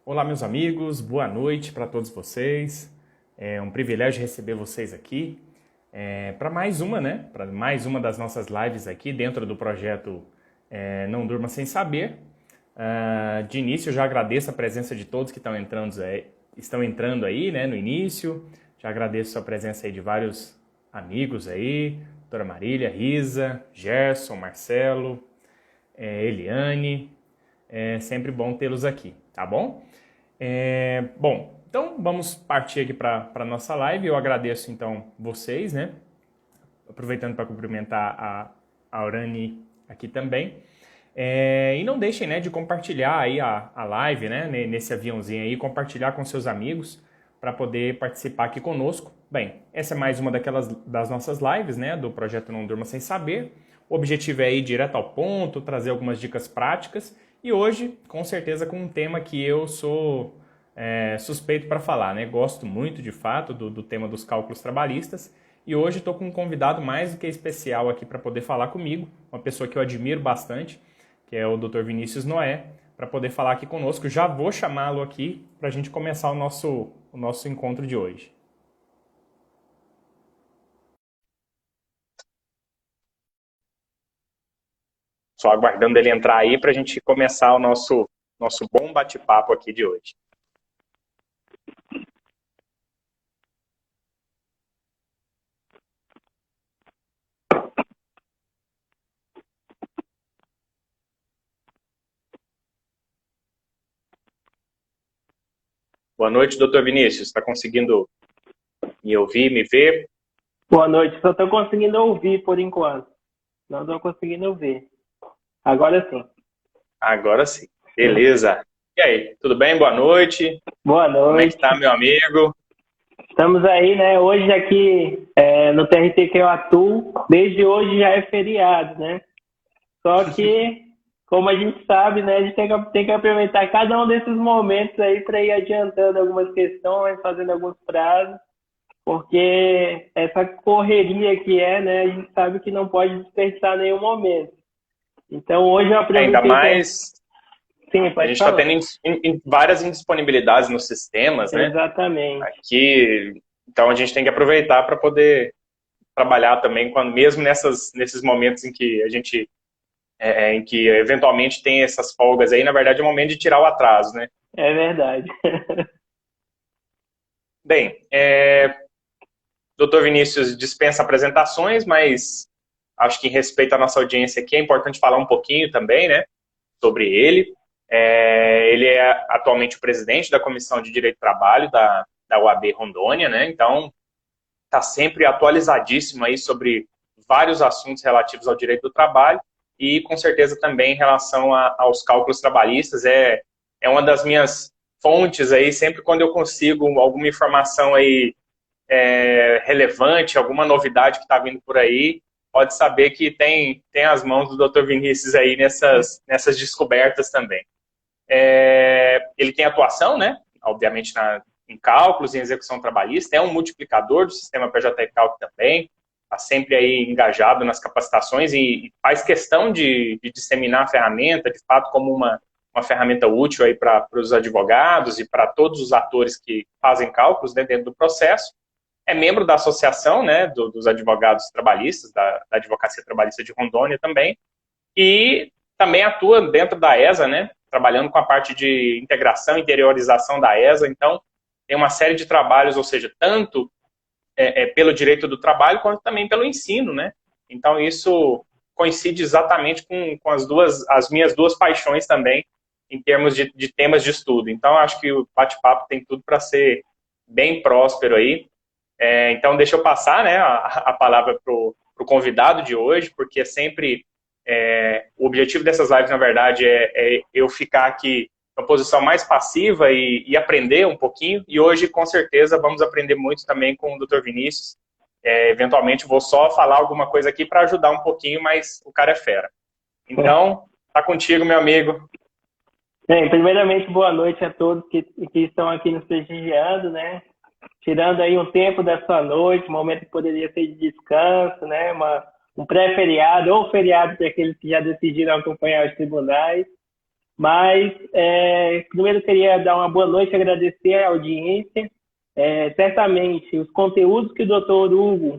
Olá, meus amigos, boa noite para todos vocês. É um privilégio receber vocês aqui para mais uma, né? Para mais uma das nossas lives aqui dentro do projeto Não Durma Sem Saber. De início, eu já agradeço a presença de todos que estão entrando aí, né? No início, já agradeço a presença aí de vários amigos aí, doutora Marília, Risa, Gerson, Marcelo, Eliane. É sempre bom tê-los aqui, tá bom? Bom, então vamos partir aqui para a nossa live. Eu agradeço então vocês, né? Aproveitando para cumprimentar a Aurani aqui também. E não deixem, né, de compartilhar aí a live, né, nesse aviãozinho aí, compartilhar com seus amigos para poder participar aqui conosco. Bem, essa é mais uma das nossas lives, né, do projeto Não Durma Sem Saber. O objetivo é ir direto ao ponto, trazer algumas dicas práticas e hoje, com certeza, com um tema que eu sou suspeito para falar, né? Gosto muito, de fato, do tema dos cálculos trabalhistas e hoje estou com um convidado mais do que especial aqui para poder falar comigo, uma pessoa que eu admiro bastante, que é o Dr. Vinícius Noé, para poder falar aqui conosco. Já vou chamá-lo aqui para a gente começar o nosso encontro de hoje. Só aguardando ele entrar aí para a gente começar o nosso bom bate-papo aqui de hoje. Boa noite, doutor Vinícius. Está conseguindo me ouvir, me ver? Boa noite, só estou conseguindo ouvir por enquanto. Não estou conseguindo ouvir. Agora sim. Agora sim. Beleza. E aí, tudo bem? Boa noite. Boa Como é que noite. tá, meu amigo? Estamos aí, né? Hoje aqui no TRT que eu atuo, desde hoje já é feriado, né? Só que, como a gente sabe, né? A gente tem que aproveitar cada um desses momentos aí para ir adiantando algumas questões, fazendo alguns prazos, porque essa correria que é, né? A gente sabe que não pode desperdiçar nenhum momento. Então hoje eu Ainda aproveitei para... mais, Sim, a pode gente está falar. tendo várias indisponibilidades nos sistemas, né? Exatamente. Aqui, então a gente tem que aproveitar para poder trabalhar também, mesmo nesses momentos em que a gente, em que eventualmente tem essas folgas aí, na verdade é o momento de tirar o atraso, né? É verdade. Bem, doutor Vinícius dispensa apresentações, mas acho que em respeito à nossa audiência aqui é importante falar um pouquinho também, né, sobre ele. Ele é atualmente o presidente da Comissão de Direito do Trabalho da UAB Rondônia, né, então está sempre atualizadíssimo aí sobre vários assuntos relativos ao direito do trabalho e com certeza também em relação aos cálculos trabalhistas. É uma das minhas fontes aí, sempre quando eu consigo alguma informação aí relevante, alguma novidade que está vindo por aí, pode saber que tem as mãos do Dr. Vinícius aí nessas descobertas também. Ele tem atuação, né? Obviamente em cálculos, em execução trabalhista, é um multiplicador do sistema PJ Calc também, está sempre aí engajado nas capacitações e faz questão de disseminar a ferramenta, de fato, como uma ferramenta útil aí para os advogados e para todos os atores que fazem cálculos, né, dentro do processo. É membro da associação, né, dos advogados trabalhistas, da Advocacia Trabalhista de Rondônia também, e também atua dentro da ESA, né, trabalhando com a parte de integração e interiorização da ESA. Então, tem uma série de trabalhos, ou seja, tanto pelo direito do trabalho, quanto também pelo ensino, né? Então, isso coincide exatamente com as minhas duas paixões também, em termos de temas de estudo. Então, acho que o bate-papo tem tudo para ser bem próspero aí. Então, deixa eu passar, né, a palavra para o convidado de hoje, porque é sempre o objetivo dessas lives, na verdade, é eu ficar aqui numa posição mais passiva e aprender um pouquinho. E hoje, com certeza, vamos aprender muito também com o Dr. Vinícius. Eventualmente, vou só falar alguma coisa aqui para ajudar um pouquinho, mas o cara é fera. Então, tá contigo, meu amigo. Bem, primeiramente, boa noite a todos que estão aqui nos prestigiando, né? Tirando aí um tempo da sua noite, um momento que poderia ser de descanso, né? Um pré-feriado ou feriado para aqueles que já decidiram acompanhar os tribunais. Mas, primeiro eu queria dar uma boa noite, agradecer a audiência. Certamente, os conteúdos que o Dr. Hugo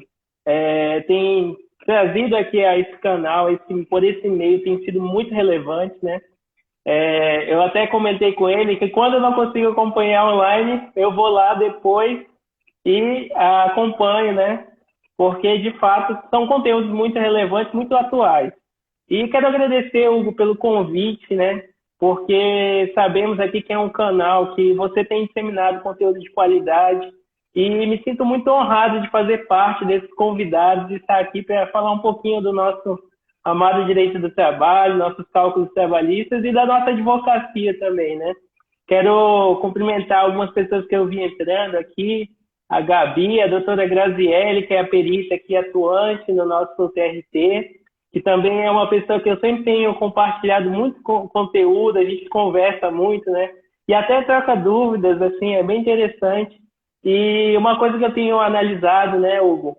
tem trazido aqui a esse canal, por esse meio, tem sido muito relevante, né? Eu até comentei com ele que quando eu não consigo acompanhar online, eu vou lá depois e acompanho, né? Porque, de fato, são conteúdos muito relevantes, muito atuais. E quero agradecer, Hugo, pelo convite, né? Porque sabemos aqui que é um canal que você tem disseminado conteúdo de qualidade e me sinto muito honrado de fazer parte desses convidados e estar aqui para falar um pouquinho do nosso amado direito do trabalho, nossos cálculos trabalhistas e da nossa advocacia também, né? Quero cumprimentar algumas pessoas que eu vi entrando aqui, a Gabi, a doutora Graziele, que é a perita aqui atuante no nosso TRT, que também é uma pessoa que eu sempre tenho compartilhado muito conteúdo, a gente conversa muito, né? E até troca dúvidas, assim, é bem interessante. E uma coisa que eu tenho analisado, né, Hugo,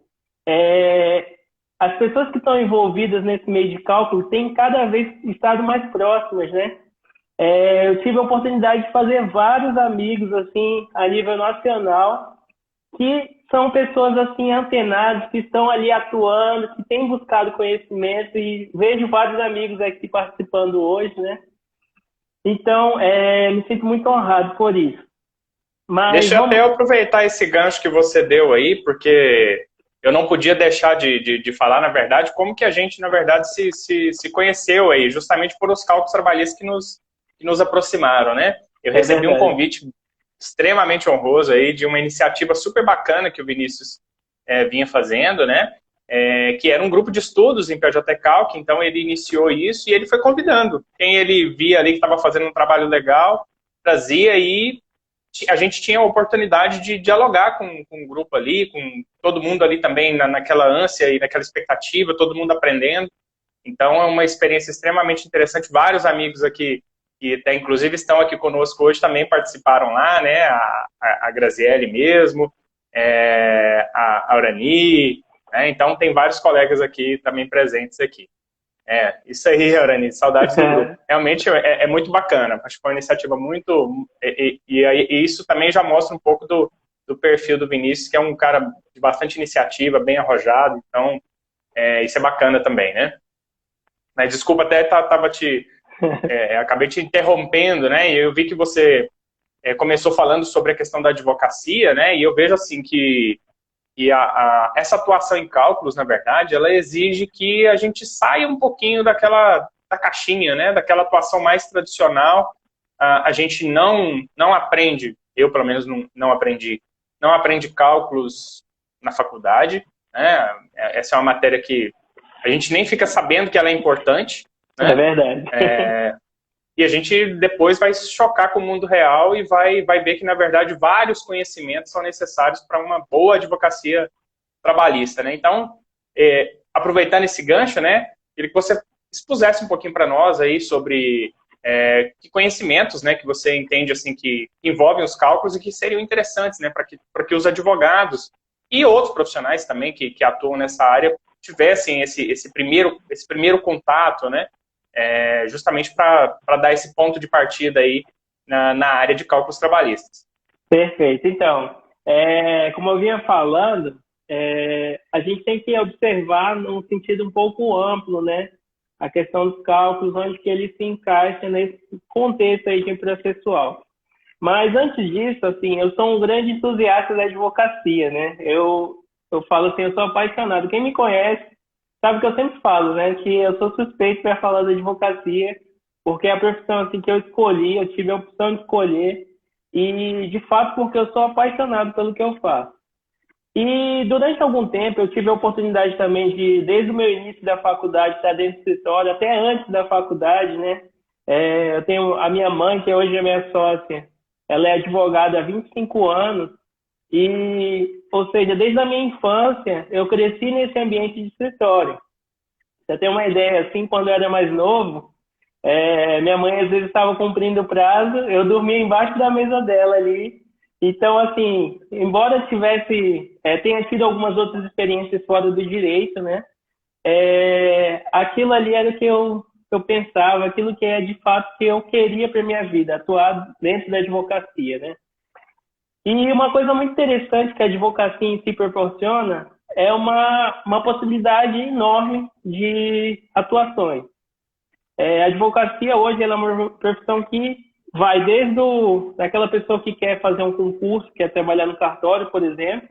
as pessoas que estão envolvidas nesse meio de cálculo têm cada vez estado mais próximas, né? Eu tive a oportunidade de fazer vários amigos, assim, a nível nacional, que são pessoas, assim, antenadas, que estão ali atuando, que têm buscado conhecimento e vejo vários amigos aqui participando hoje, né? Então, me sinto muito honrado por isso. Mas Deixa eu até aproveitar esse gancho que você deu aí, porque eu não podia deixar de falar, na verdade, como que a gente, na verdade, se conheceu aí, justamente por os cálculos trabalhistas que nos aproximaram, né? Eu recebi um convite extremamente honroso aí de uma iniciativa super bacana que o Vinícius vinha fazendo, né? Que era um grupo de estudos em PJ Calc, então ele iniciou isso e ele foi convidando. Quem ele via ali que estava fazendo um trabalho legal, trazia e a gente tinha a oportunidade de dialogar com o grupo ali, com todo mundo ali também naquela ânsia e naquela expectativa, todo mundo aprendendo. Então é uma experiência extremamente interessante. Vários amigos aqui que até inclusive estão aqui conosco hoje também participaram lá, né? A Graziele mesmo, a Aurani, né? Então tem vários colegas aqui também presentes aqui. Isso aí, Aurani, saudades do grupo. Realmente é muito bacana, acho que foi uma iniciativa muito... E isso também já mostra um pouco do perfil do Vinícius, que é um cara de bastante iniciativa, bem arrojado, então isso é bacana também, né? Mas desculpa, até acabei te interrompendo, né? E eu vi que você começou falando sobre a questão da advocacia, né? E eu vejo assim que essa atuação em cálculos, na verdade, ela exige que a gente saia um pouquinho da caixinha, né? Daquela atuação mais tradicional. A gente não aprende, eu pelo menos não aprendi cálculos na faculdade, né? Essa é uma matéria que a gente nem fica sabendo que ela é importante, né? É verdade. E a gente depois vai se chocar com o mundo real e vai ver que, na verdade, vários conhecimentos são necessários para uma boa advocacia trabalhista, né? Então, aproveitando esse gancho, né, queria que você expusesse um pouquinho para nós aí sobre que conhecimentos, né, que você entende assim que envolvem os cálculos e que seriam interessantes, né, para que os advogados e outros profissionais também que atuam nessa área tivessem esse primeiro contato, né, justamente para dar esse ponto de partida aí na área de cálculos trabalhistas. Perfeito. Então, como eu vinha falando, a gente tem que observar num sentido um pouco amplo, né, a questão dos cálculos, onde que ele se encaixa nesse contexto aí de processual. Mas antes disso, assim, eu sou um grande entusiasta da advocacia, né? Eu falo assim, eu sou apaixonado. Quem me conhece sabe que eu sempre falo, né, que eu sou suspeito para falar da advocacia, porque é a profissão assim, que eu escolhi, eu tive a opção de escolher, e de fato porque eu sou apaixonado pelo que eu faço. E durante algum tempo eu tive a oportunidade também de, desde o meu início da faculdade, estar dentro do escritório, até antes da faculdade, né? Eu tenho a minha mãe, que hoje é minha sócia, ela é advogada há 25 anos, ou seja, desde a minha infância, eu cresci nesse ambiente de escritório. Você tem uma ideia, assim, quando eu era mais novo, minha mãe às vezes estava cumprindo o prazo, eu dormia embaixo da mesa dela ali. Então, assim, embora tenha tido algumas outras experiências fora do direito, né? Aquilo ali era o que eu que eu pensava, aquilo que é de fato que eu queria para minha vida, atuar dentro da advocacia, né? E uma coisa muito interessante que a advocacia em si proporciona é uma possibilidade enorme de atuações. A advocacia hoje ela é uma profissão que vai desde daquela pessoa que quer fazer um concurso, quer trabalhar no cartório, por exemplo,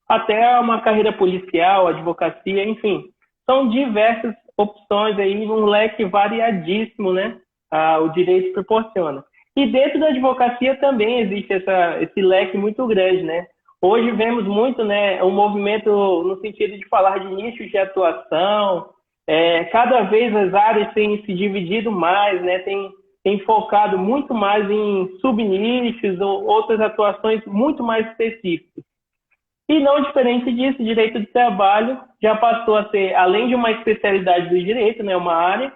até uma carreira policial, advocacia, enfim. São diversas opções aí, um leque variadíssimo, né? O direito proporciona. E dentro da advocacia também existe esse leque muito grande, né? Hoje vemos muito, né, um movimento no sentido de falar de nichos de atuação. Cada vez as áreas têm se dividido mais, né? Tem focado muito mais em subnichos ou outras atuações muito mais específicas. E não diferente disso, direito do trabalho já passou a ser, além de uma especialidade do direito, né, uma área,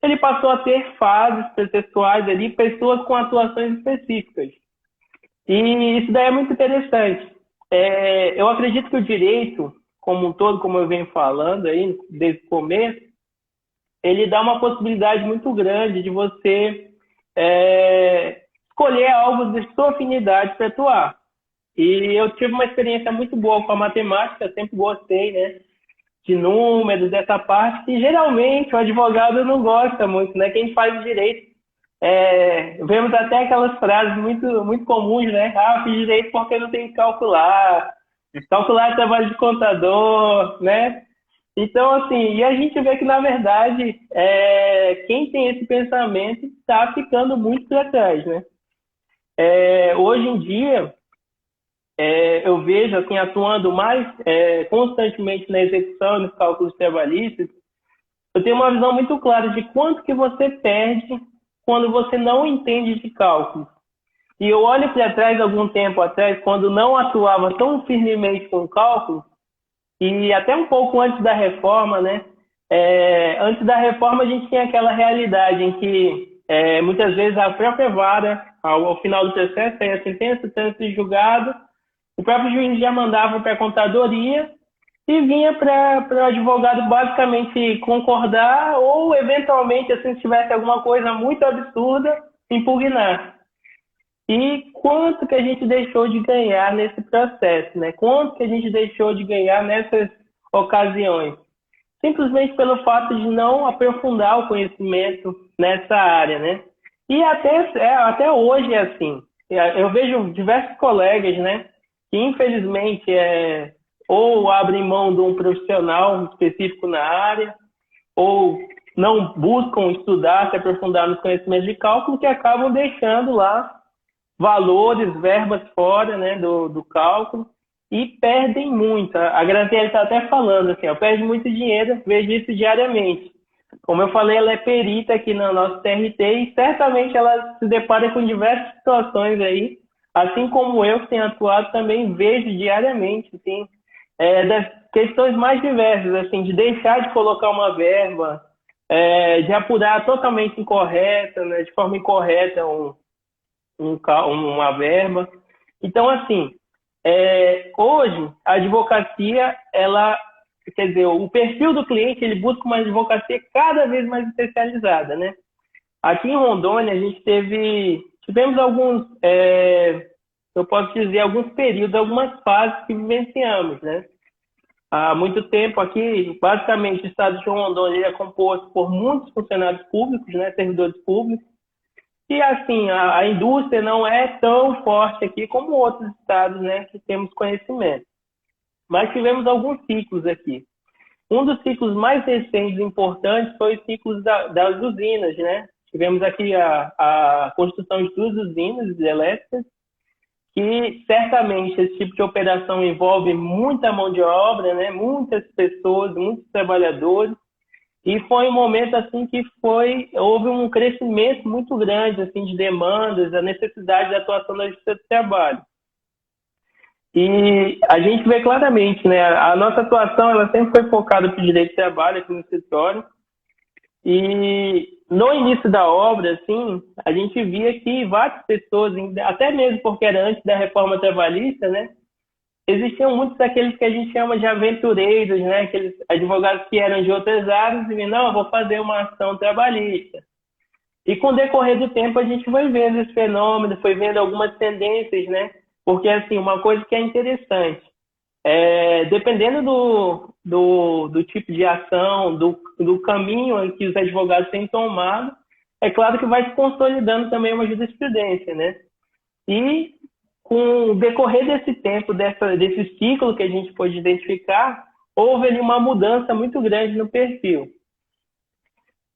ele passou a ter fases processuais ali, pessoas com atuações específicas. E isso daí é muito interessante. Eu acredito que o direito, como um todo, como eu venho falando aí desde o começo, ele dá uma possibilidade muito grande de você escolher algo de sua afinidade para atuar. E eu tive uma experiência muito boa com a matemática, sempre gostei, né, de números, dessa parte, que geralmente o advogado não gosta muito, né? Quem faz direito, vemos até aquelas frases muito, muito comuns, né? Eu fiz direito porque não tem que calcular, calcular é trabalho de contador, né? Então, assim, e a gente vê que, na verdade, quem tem esse pensamento está ficando muito para trás, né? Hoje em dia, eu vejo, assim, atuando mais constantemente na execução, nos cálculos trabalhistas, eu tenho uma visão muito clara de quanto que você perde quando você não entende de cálculos. E eu olho para trás, algum tempo atrás, quando não atuava tão firmemente com cálculos, e até um pouco antes da reforma, né? Antes da reforma, a gente tinha aquela realidade em que muitas vezes a própria vara, ao final do processo, aí a sentença, trânsito julgado, o próprio juiz já mandava para a contadoria e vinha para o advogado basicamente concordar ou, eventualmente, assim, se tivesse alguma coisa muito absurda, impugnar. E quanto que a gente deixou de ganhar nesse processo, né? Quanto que a gente deixou de ganhar nessas ocasiões? Simplesmente pelo fato de não aprofundar o conhecimento nessa área, né? E até hoje é assim. Eu vejo diversos colegas, né, que infelizmente ou abrem mão de um profissional específico na área, ou não buscam estudar, se aprofundar nos conhecimentos de cálculo, que acabam deixando lá valores, verbas fora, né, do cálculo, e perdem muito. A Graziella está até falando, assim, perde muito dinheiro, vejo isso diariamente. Como eu falei, ela é perita aqui no nosso TRT e certamente ela se depara com diversas situações aí, assim como eu que tenho atuado também vejo diariamente, assim, das questões mais diversas, assim, de deixar de colocar uma verba, de apurar totalmente incorreta, né, de forma incorreta uma verba. Então, assim, hoje a advocacia, quer dizer, o perfil do cliente, ele busca uma advocacia cada vez mais especializada, né? Aqui em Rondônia, a gente tivemos alguns, eu posso dizer, alguns períodos, algumas fases que vivenciamos, né? Há muito tempo aqui, basicamente, o estado de Rondônia é composto por muitos funcionários públicos, né? Servidores públicos. E, assim, a indústria não é tão forte aqui como outros estados, né, que temos conhecimento. Mas tivemos alguns ciclos aqui. Um dos ciclos mais recentes e importantes foi o ciclo das usinas, né? Tivemos aqui a construção de 2 usinas elétricas, que certamente esse tipo de operação envolve muita mão de obra, né? Muitas pessoas, muitos trabalhadores. E foi um momento assim que houve um crescimento muito grande assim de demandas, a necessidade de atuação da Justiça do Trabalho. E a gente vê claramente, né, a nossa atuação ela sempre foi focada para o direito de trabalho aqui no escritório. E no início da obra, assim, a gente via que várias pessoas, até mesmo porque era antes da reforma trabalhista, né, existiam muitos daqueles que a gente chama de aventureiros, né? Aqueles advogados que eram de outras áreas e vinham, não, eu vou fazer uma ação trabalhista. E com o decorrer do tempo a gente foi vendo esse fenômeno, foi vendo algumas tendências, né? Porque, assim, uma coisa que é interessante, dependendo do tipo de ação, do caminho em que os advogados têm tomado, é claro que vai se consolidando também uma jurisprudência, né? E com o decorrer desse tempo, desse ciclo que a gente pôde identificar, houve ali uma mudança muito grande no perfil.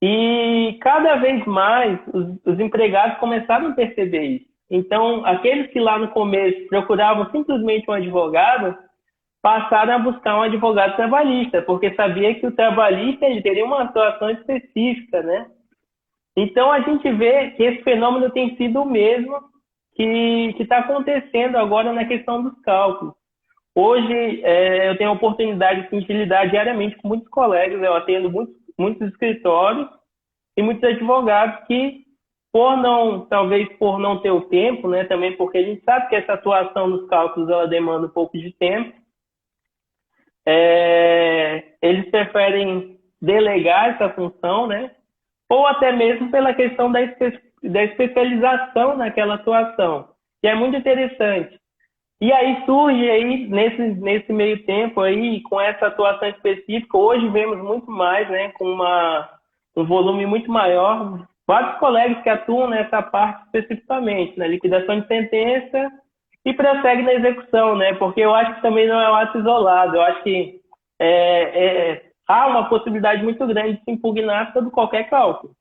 E cada vez mais os empregados começaram a perceber isso. Então, aqueles que lá no começo procuravam simplesmente um advogado, passaram a buscar um advogado trabalhista, porque sabia que o trabalhista ele teria uma atuação específica, né? Então, a gente vê que esse fenômeno tem sido o mesmo que está acontecendo agora na questão dos cálculos. Hoje, eu tenho a oportunidade assim, de lidar diariamente com muitos colegas, eu atendo muitos escritórios e muitos advogados que, talvez por não ter o tempo, né, também porque a gente sabe que essa atuação nos cálculos ela demanda um pouco de tempo, eles preferem delegar essa função, né, ou até mesmo pela questão da especialização naquela atuação, que é muito interessante. E aí surge aí, nesse meio tempo aí, com essa atuação específica, hoje vemos muito mais, né, com um volume muito maior, vários colegas que atuam nessa parte especificamente, na liquidação de sentença e prossegue na execução, né, porque eu acho que também não é um ato isolado, eu acho que há uma possibilidade muito grande de se impugnar sobre qualquer cálculo.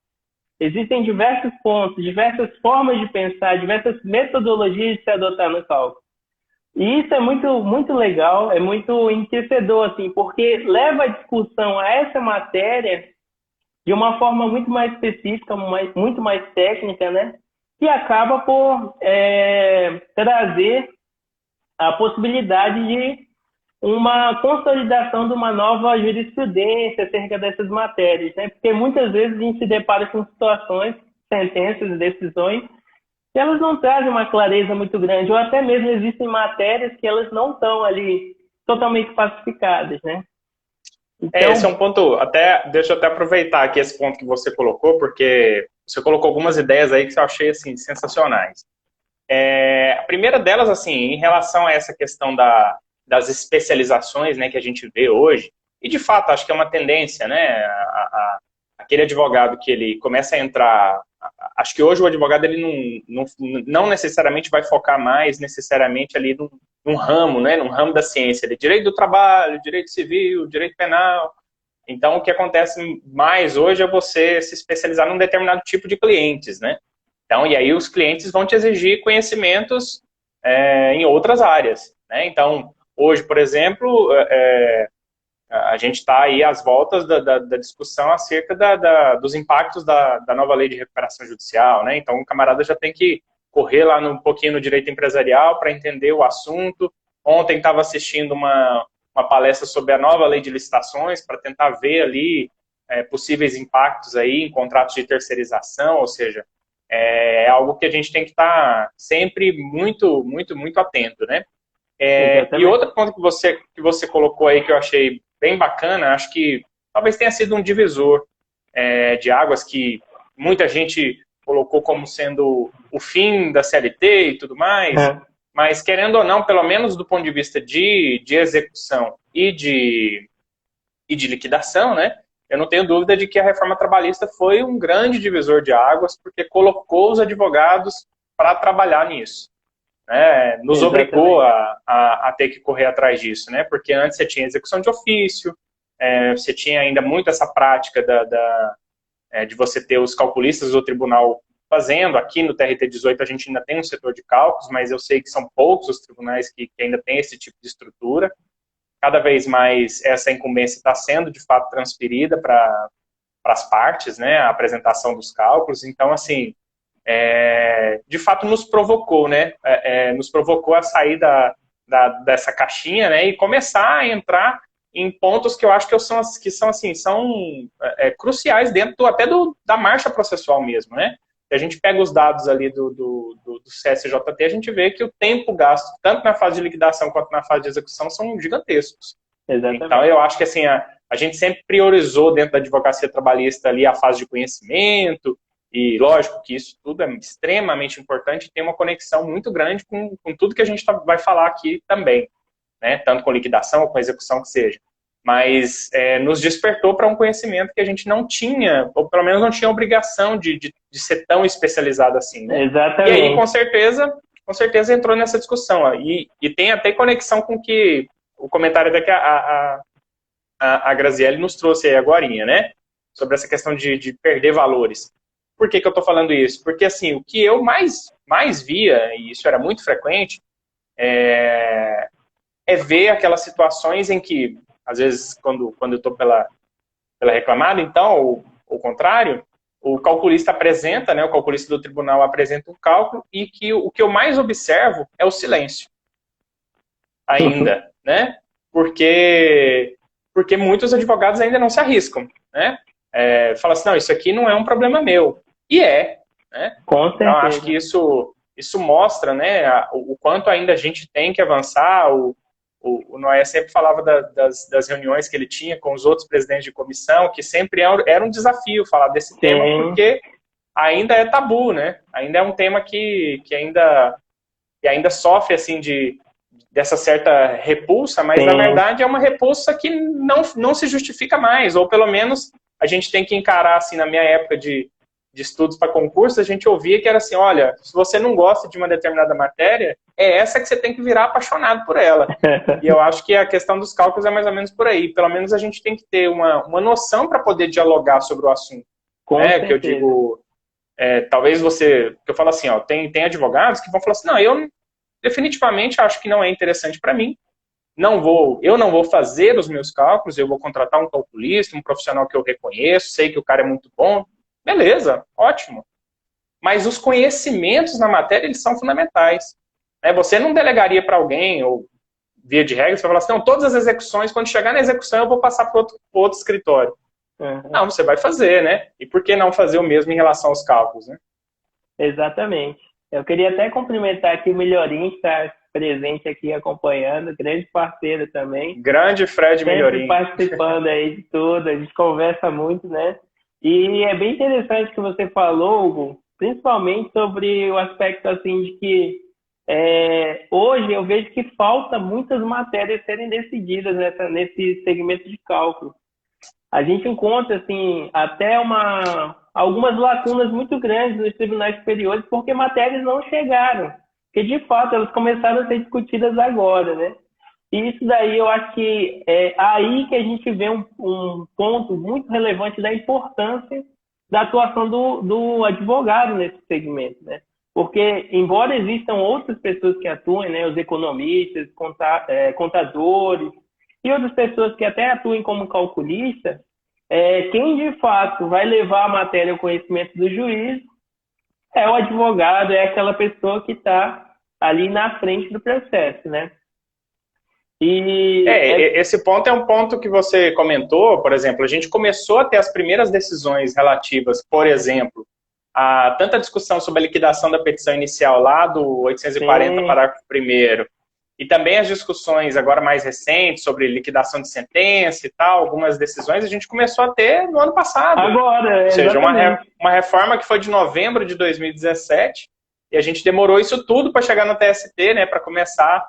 Existem diversos pontos, diversas formas de pensar, diversas metodologias de se adotar no cálculo. E isso é muito, muito legal, é muito enriquecedor, assim, porque leva a discussão a essa matéria de uma forma muito mais específica, muito mais técnica, né? E acaba por trazer a possibilidade de uma consolidação de uma nova jurisprudência acerca dessas matérias, né? Porque muitas vezes a gente se depara com situações, sentenças, decisões, que elas não trazem uma clareza muito grande, ou até mesmo existem matérias que elas não estão ali totalmente pacificadas, né? Então... esse é um ponto, deixa eu até aproveitar aqui esse ponto que você colocou, porque você colocou algumas ideias aí que eu achei, assim, sensacionais. A primeira delas, assim, em relação a essa questão das especializações, né, que a gente vê hoje, e de fato acho que é uma tendência, né, aquele advogado que ele começa a entrar, acho que hoje o advogado ele não necessariamente vai focar mais necessariamente ali num ramo, né, num ramo da ciência, de direito do trabalho, direito civil, direito penal. Então o que acontece mais hoje é você se especializar num determinado tipo de clientes, né? Então, e aí os clientes vão te exigir conhecimentos em outras áreas, né? Então, hoje, por exemplo, a gente está aí às voltas da discussão acerca dos impactos da nova lei de recuperação judicial, né? Então, o camarada já tem que correr lá um pouquinho no direito empresarial para entender o assunto. Ontem estava assistindo uma palestra sobre a nova lei de licitações para tentar ver ali possíveis impactos aí em contratos de terceirização, ou seja, é algo que a gente tem que estar sempre muito, muito, muito atento, né? E outro ponto que você colocou aí que eu achei bem bacana, acho que talvez tenha sido um divisor de águas que muita gente colocou como sendo o fim da CLT e tudo mais, mas querendo ou não, pelo menos do ponto de vista de execução e de liquidação, né? Eu não tenho dúvida de que a reforma trabalhista foi um grande divisor de águas, porque colocou os advogados para trabalhar nisso. Né? Nos obrigou a ter que correr atrás disso, né? Porque antes você tinha execução de ofício, você tinha ainda muito essa prática de você ter os calculistas do tribunal fazendo. Aqui no TRT 18 a gente ainda tem um setor de cálculos, mas eu sei que são poucos os tribunais que ainda têm esse tipo de estrutura. Cada vez mais essa incumbência está sendo, de fato, transferida para as partes, né, a apresentação dos cálculos. Então, assim, de fato nos provocou, né, nos provocou a sair dessa caixinha, né, e começar a entrar em pontos que eu acho que são cruciais dentro até da marcha processual mesmo, né. Se a gente pega os dados ali do CSJT, a gente vê que o tempo gasto, tanto na fase de liquidação quanto na fase de execução, são gigantescos. Exatamente. Então, eu acho que assim, a gente sempre priorizou dentro da advocacia trabalhista ali a fase de conhecimento, e lógico que isso tudo é extremamente importante e tem uma conexão muito grande com tudo que a gente vai falar aqui também, né? Tanto com liquidação, com execução que seja. Mas nos despertou para um conhecimento que a gente não tinha, ou pelo menos não tinha obrigação de ser tão especializado assim, né? Exatamente. E aí, com certeza entrou nessa discussão. Ó, e tem até conexão com que o comentário daqui a Graziele nos trouxe aí agorinha, né? Sobre essa questão de perder valores. Por que eu estou falando isso? Porque, assim, o que eu mais via, e isso era muito frequente, é ver aquelas situações em que, às vezes, quando eu estou pela reclamada, então, ou o contrário, o calculista apresenta, né, o calculista do tribunal apresenta um cálculo e que o que eu mais observo é o silêncio. Ainda, né? Porque muitos advogados ainda não se arriscam, né? Fala assim, não, isso aqui não é um problema meu. E né? Com certeza. Então, acho que isso mostra, né, o quanto ainda a gente tem que avançar. O Noé sempre falava das reuniões que ele tinha com os outros presidentes de comissão, que sempre era um desafio falar desse tema, porque ainda é tabu, né? Ainda é um tema que ainda sofre, assim, dessa certa repulsa, mas na verdade é uma repulsa que não se justifica mais, ou pelo menos a gente tem que encarar, assim, na minha época de estudos para concurso, a gente ouvia que era assim, olha, se você não gosta de uma determinada matéria, é essa que você tem que virar apaixonado por ela. E eu acho que a questão dos cálculos é mais ou menos por aí. Pelo menos a gente tem que ter uma noção para poder dialogar sobre o assunto. Né? Que eu digo, talvez você... Que eu falo assim, ó, tem advogados que vão falar assim, não, eu definitivamente acho que não é interessante para mim. Eu não vou fazer os meus cálculos, eu vou contratar um calculista, um profissional que eu reconheço, sei que o cara é muito bom. Beleza, ótimo. Mas os conhecimentos na matéria, eles são fundamentais. Você não delegaria para alguém, ou via de regra, você vai falar assim, não, todas as execuções, quando chegar na execução, eu vou passar para outro escritório. Não, você vai fazer, né? E por que não fazer o mesmo em relação aos cálculos, né? Exatamente. Eu queria até cumprimentar aqui o Melhorinho, que está presente aqui acompanhando, grande parceiro também. Grande Fred Melhorinho. Participando aí de tudo, a gente conversa muito, né? E é bem interessante que você falou, Hugo, principalmente sobre o aspecto assim de que hoje eu vejo que falta muitas matérias serem decididas nesse segmento de cálculo. A gente encontra assim até algumas lacunas muito grandes nos tribunais superiores porque matérias não chegaram, porque de fato elas começaram a ser discutidas agora, né? E isso daí eu acho que é aí que a gente vê um ponto muito relevante da importância da atuação do advogado nesse segmento, né? Porque, embora existam outras pessoas que atuem, né, os economistas, contadores e outras pessoas que até atuem como calculista, quem de fato vai levar a matéria ao conhecimento do juiz é o advogado, é aquela pessoa que está ali na frente do processo, né? Esse ponto é um ponto que você comentou, por exemplo, a gente começou a ter as primeiras decisões relativas, por exemplo, a tanta discussão sobre a liquidação da petição inicial lá do 840, parágrafo 1º, e também as discussões agora mais recentes sobre liquidação de sentença e tal, algumas decisões a gente começou a ter no ano passado. Agora, ou seja, uma reforma que foi de novembro de 2017, e a gente demorou isso tudo para chegar no TST, né, para começar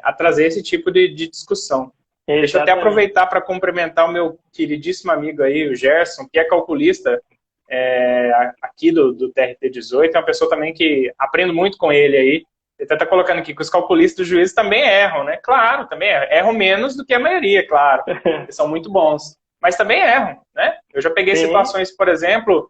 a trazer esse tipo de discussão. Exatamente. Deixa eu até aproveitar para cumprimentar o meu queridíssimo amigo aí, o Gerson, que é calculista aqui do TRT 18, é uma pessoa também que aprendo muito com ele aí. Ele está colocando aqui que os calculistas dos juízes também erram, né? Claro, também erram menos do que a maioria, claro. Eles são muito bons. Mas também erram, né? Eu já peguei situações, por exemplo...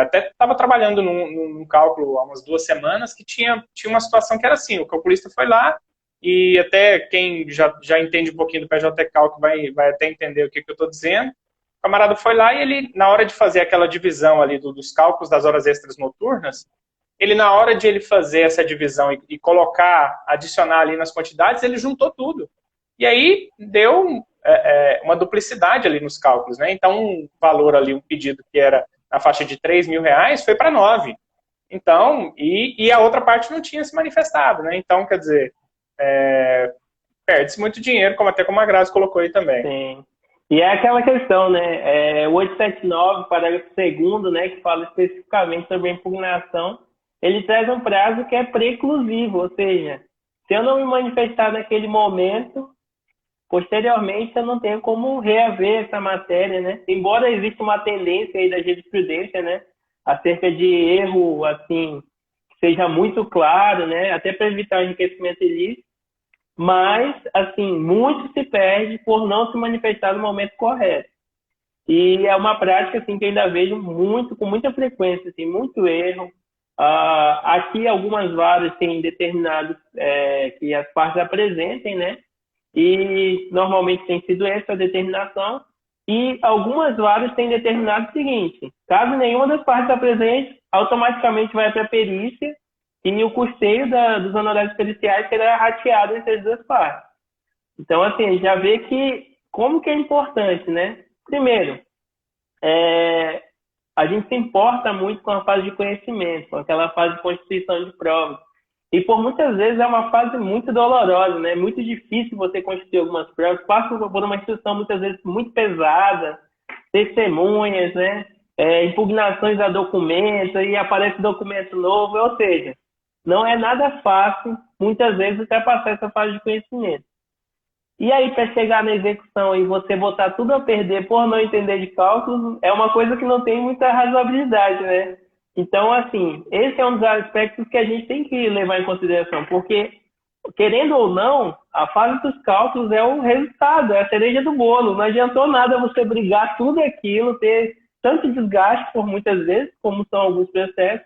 até estava trabalhando num cálculo há umas 2 semanas que tinha uma situação que era assim, o calculista foi lá e até quem já entende um pouquinho do PJ Cálculo vai até entender o que eu estou dizendo. O camarada foi lá e ele, na hora de fazer aquela divisão ali dos cálculos das horas extras noturnas, ele na hora de ele fazer essa divisão e colocar, adicionar ali nas quantidades, ele juntou tudo. E aí deu uma duplicidade ali nos cálculos, né? Então um valor ali, um pedido que era na faixa de R$ 3.000, foi para 9. Então, e a outra parte não tinha se manifestado, né? Então, quer dizer, perde-se muito dinheiro, como a Grazi colocou aí também. Sim. E é aquela questão, né? O 879, parágrafo 2º, né, que fala especificamente sobre a impugnação, ele traz um prazo que é preclusivo, ou seja, se eu não me manifestar naquele momento, posteriormente eu não tenho como reaver essa matéria, né? Embora exista uma tendência aí da jurisprudência, né, acerca de erro, assim, que seja muito claro, né, até para evitar enriquecimento ilícito, mas, assim, muito se perde por não se manifestar no momento correto. E é uma prática, assim, que eu ainda vejo muito, com muita frequência, assim, muito erro. Aqui, algumas varas têm determinado que as partes apresentem, né? E, normalmente, tem sido essa a determinação. E algumas varas têm determinado o seguinte: caso nenhuma das partes apresente, automaticamente vai para a perícia e o custeio dos honorários periciais será rateado entre as duas partes. Então, assim, a gente já vê que como que é importante, né? Primeiro, a gente se importa muito com a fase de conhecimento, com aquela fase de constituição de provas. E por muitas vezes é uma fase muito dolorosa, né? Muito difícil você constituir algumas provas, passa por uma instrução muitas vezes muito pesada, testemunhas, né? Impugnações a documentos, e aparece documento novo, ou seja, não é nada fácil, muitas vezes, ultrapassar essa fase de conhecimento. E aí, para chegar na execução e você botar tudo a perder por não entender de cálculos, é uma coisa que não tem muita razoabilidade, né? Então, assim, esse é um dos aspectos que a gente tem que levar em consideração, porque, querendo ou não, a fase dos cálculos é o resultado, é a cereja do bolo. Não adiantou nada você brigar tudo aquilo, ter tanto desgaste por muitas vezes, como são alguns processos,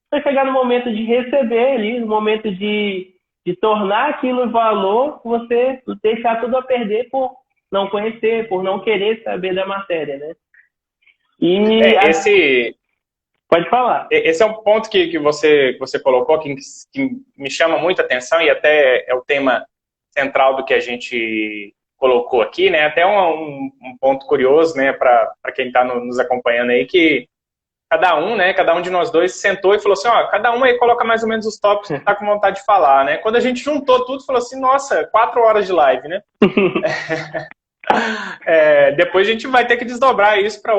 para chegar no momento de receber ali, no momento de tornar aquilo valor, você deixar tudo a perder por não conhecer, por não querer saber da matéria, né? Pode falar. Esse é um ponto que você colocou, que me chama muita atenção, e até é o tema central do que a gente colocou aqui, né? Até um ponto curioso, né, para quem está nos acompanhando aí, que cada um de nós dois sentou e falou assim, ó, cada um aí coloca mais ou menos os tópicos que tá com vontade de falar, né? Quando a gente juntou tudo, falou assim, nossa, 4 horas de live, né? Depois a gente vai ter que desdobrar isso para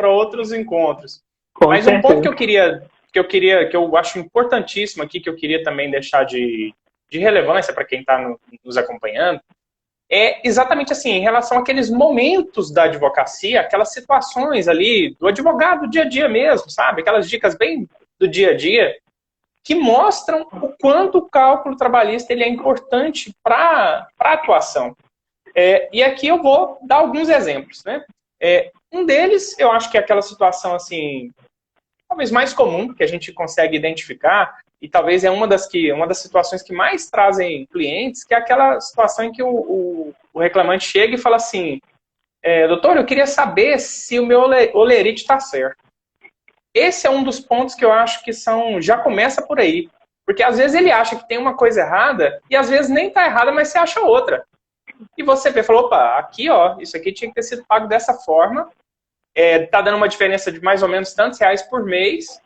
outros encontros. Mas um ponto que eu acho importantíssimo aqui, que eu queria também deixar de relevância para quem está nos acompanhando, é exatamente assim, em relação àqueles momentos da advocacia, aquelas situações ali do advogado do dia a dia mesmo, sabe? Aquelas dicas bem do dia a dia, que mostram o quanto o cálculo trabalhista ele é importante para a atuação. E aqui eu vou dar alguns exemplos, né? Um deles, eu acho que é aquela situação assim, talvez mais comum, que a gente consegue identificar, e talvez é uma das situações que mais trazem clientes, que é aquela situação em que o reclamante chega e fala assim, doutor, eu queria saber se o meu olerite está certo. Esse é um dos pontos que eu acho que já começa por aí. Porque às vezes ele acha que tem uma coisa errada, e às vezes nem está errada, mas você acha outra. E você vê, falou, opa, aqui ó, isso aqui tinha que ter sido pago dessa forma, tá dando uma diferença de mais ou menos tantos reais por mês,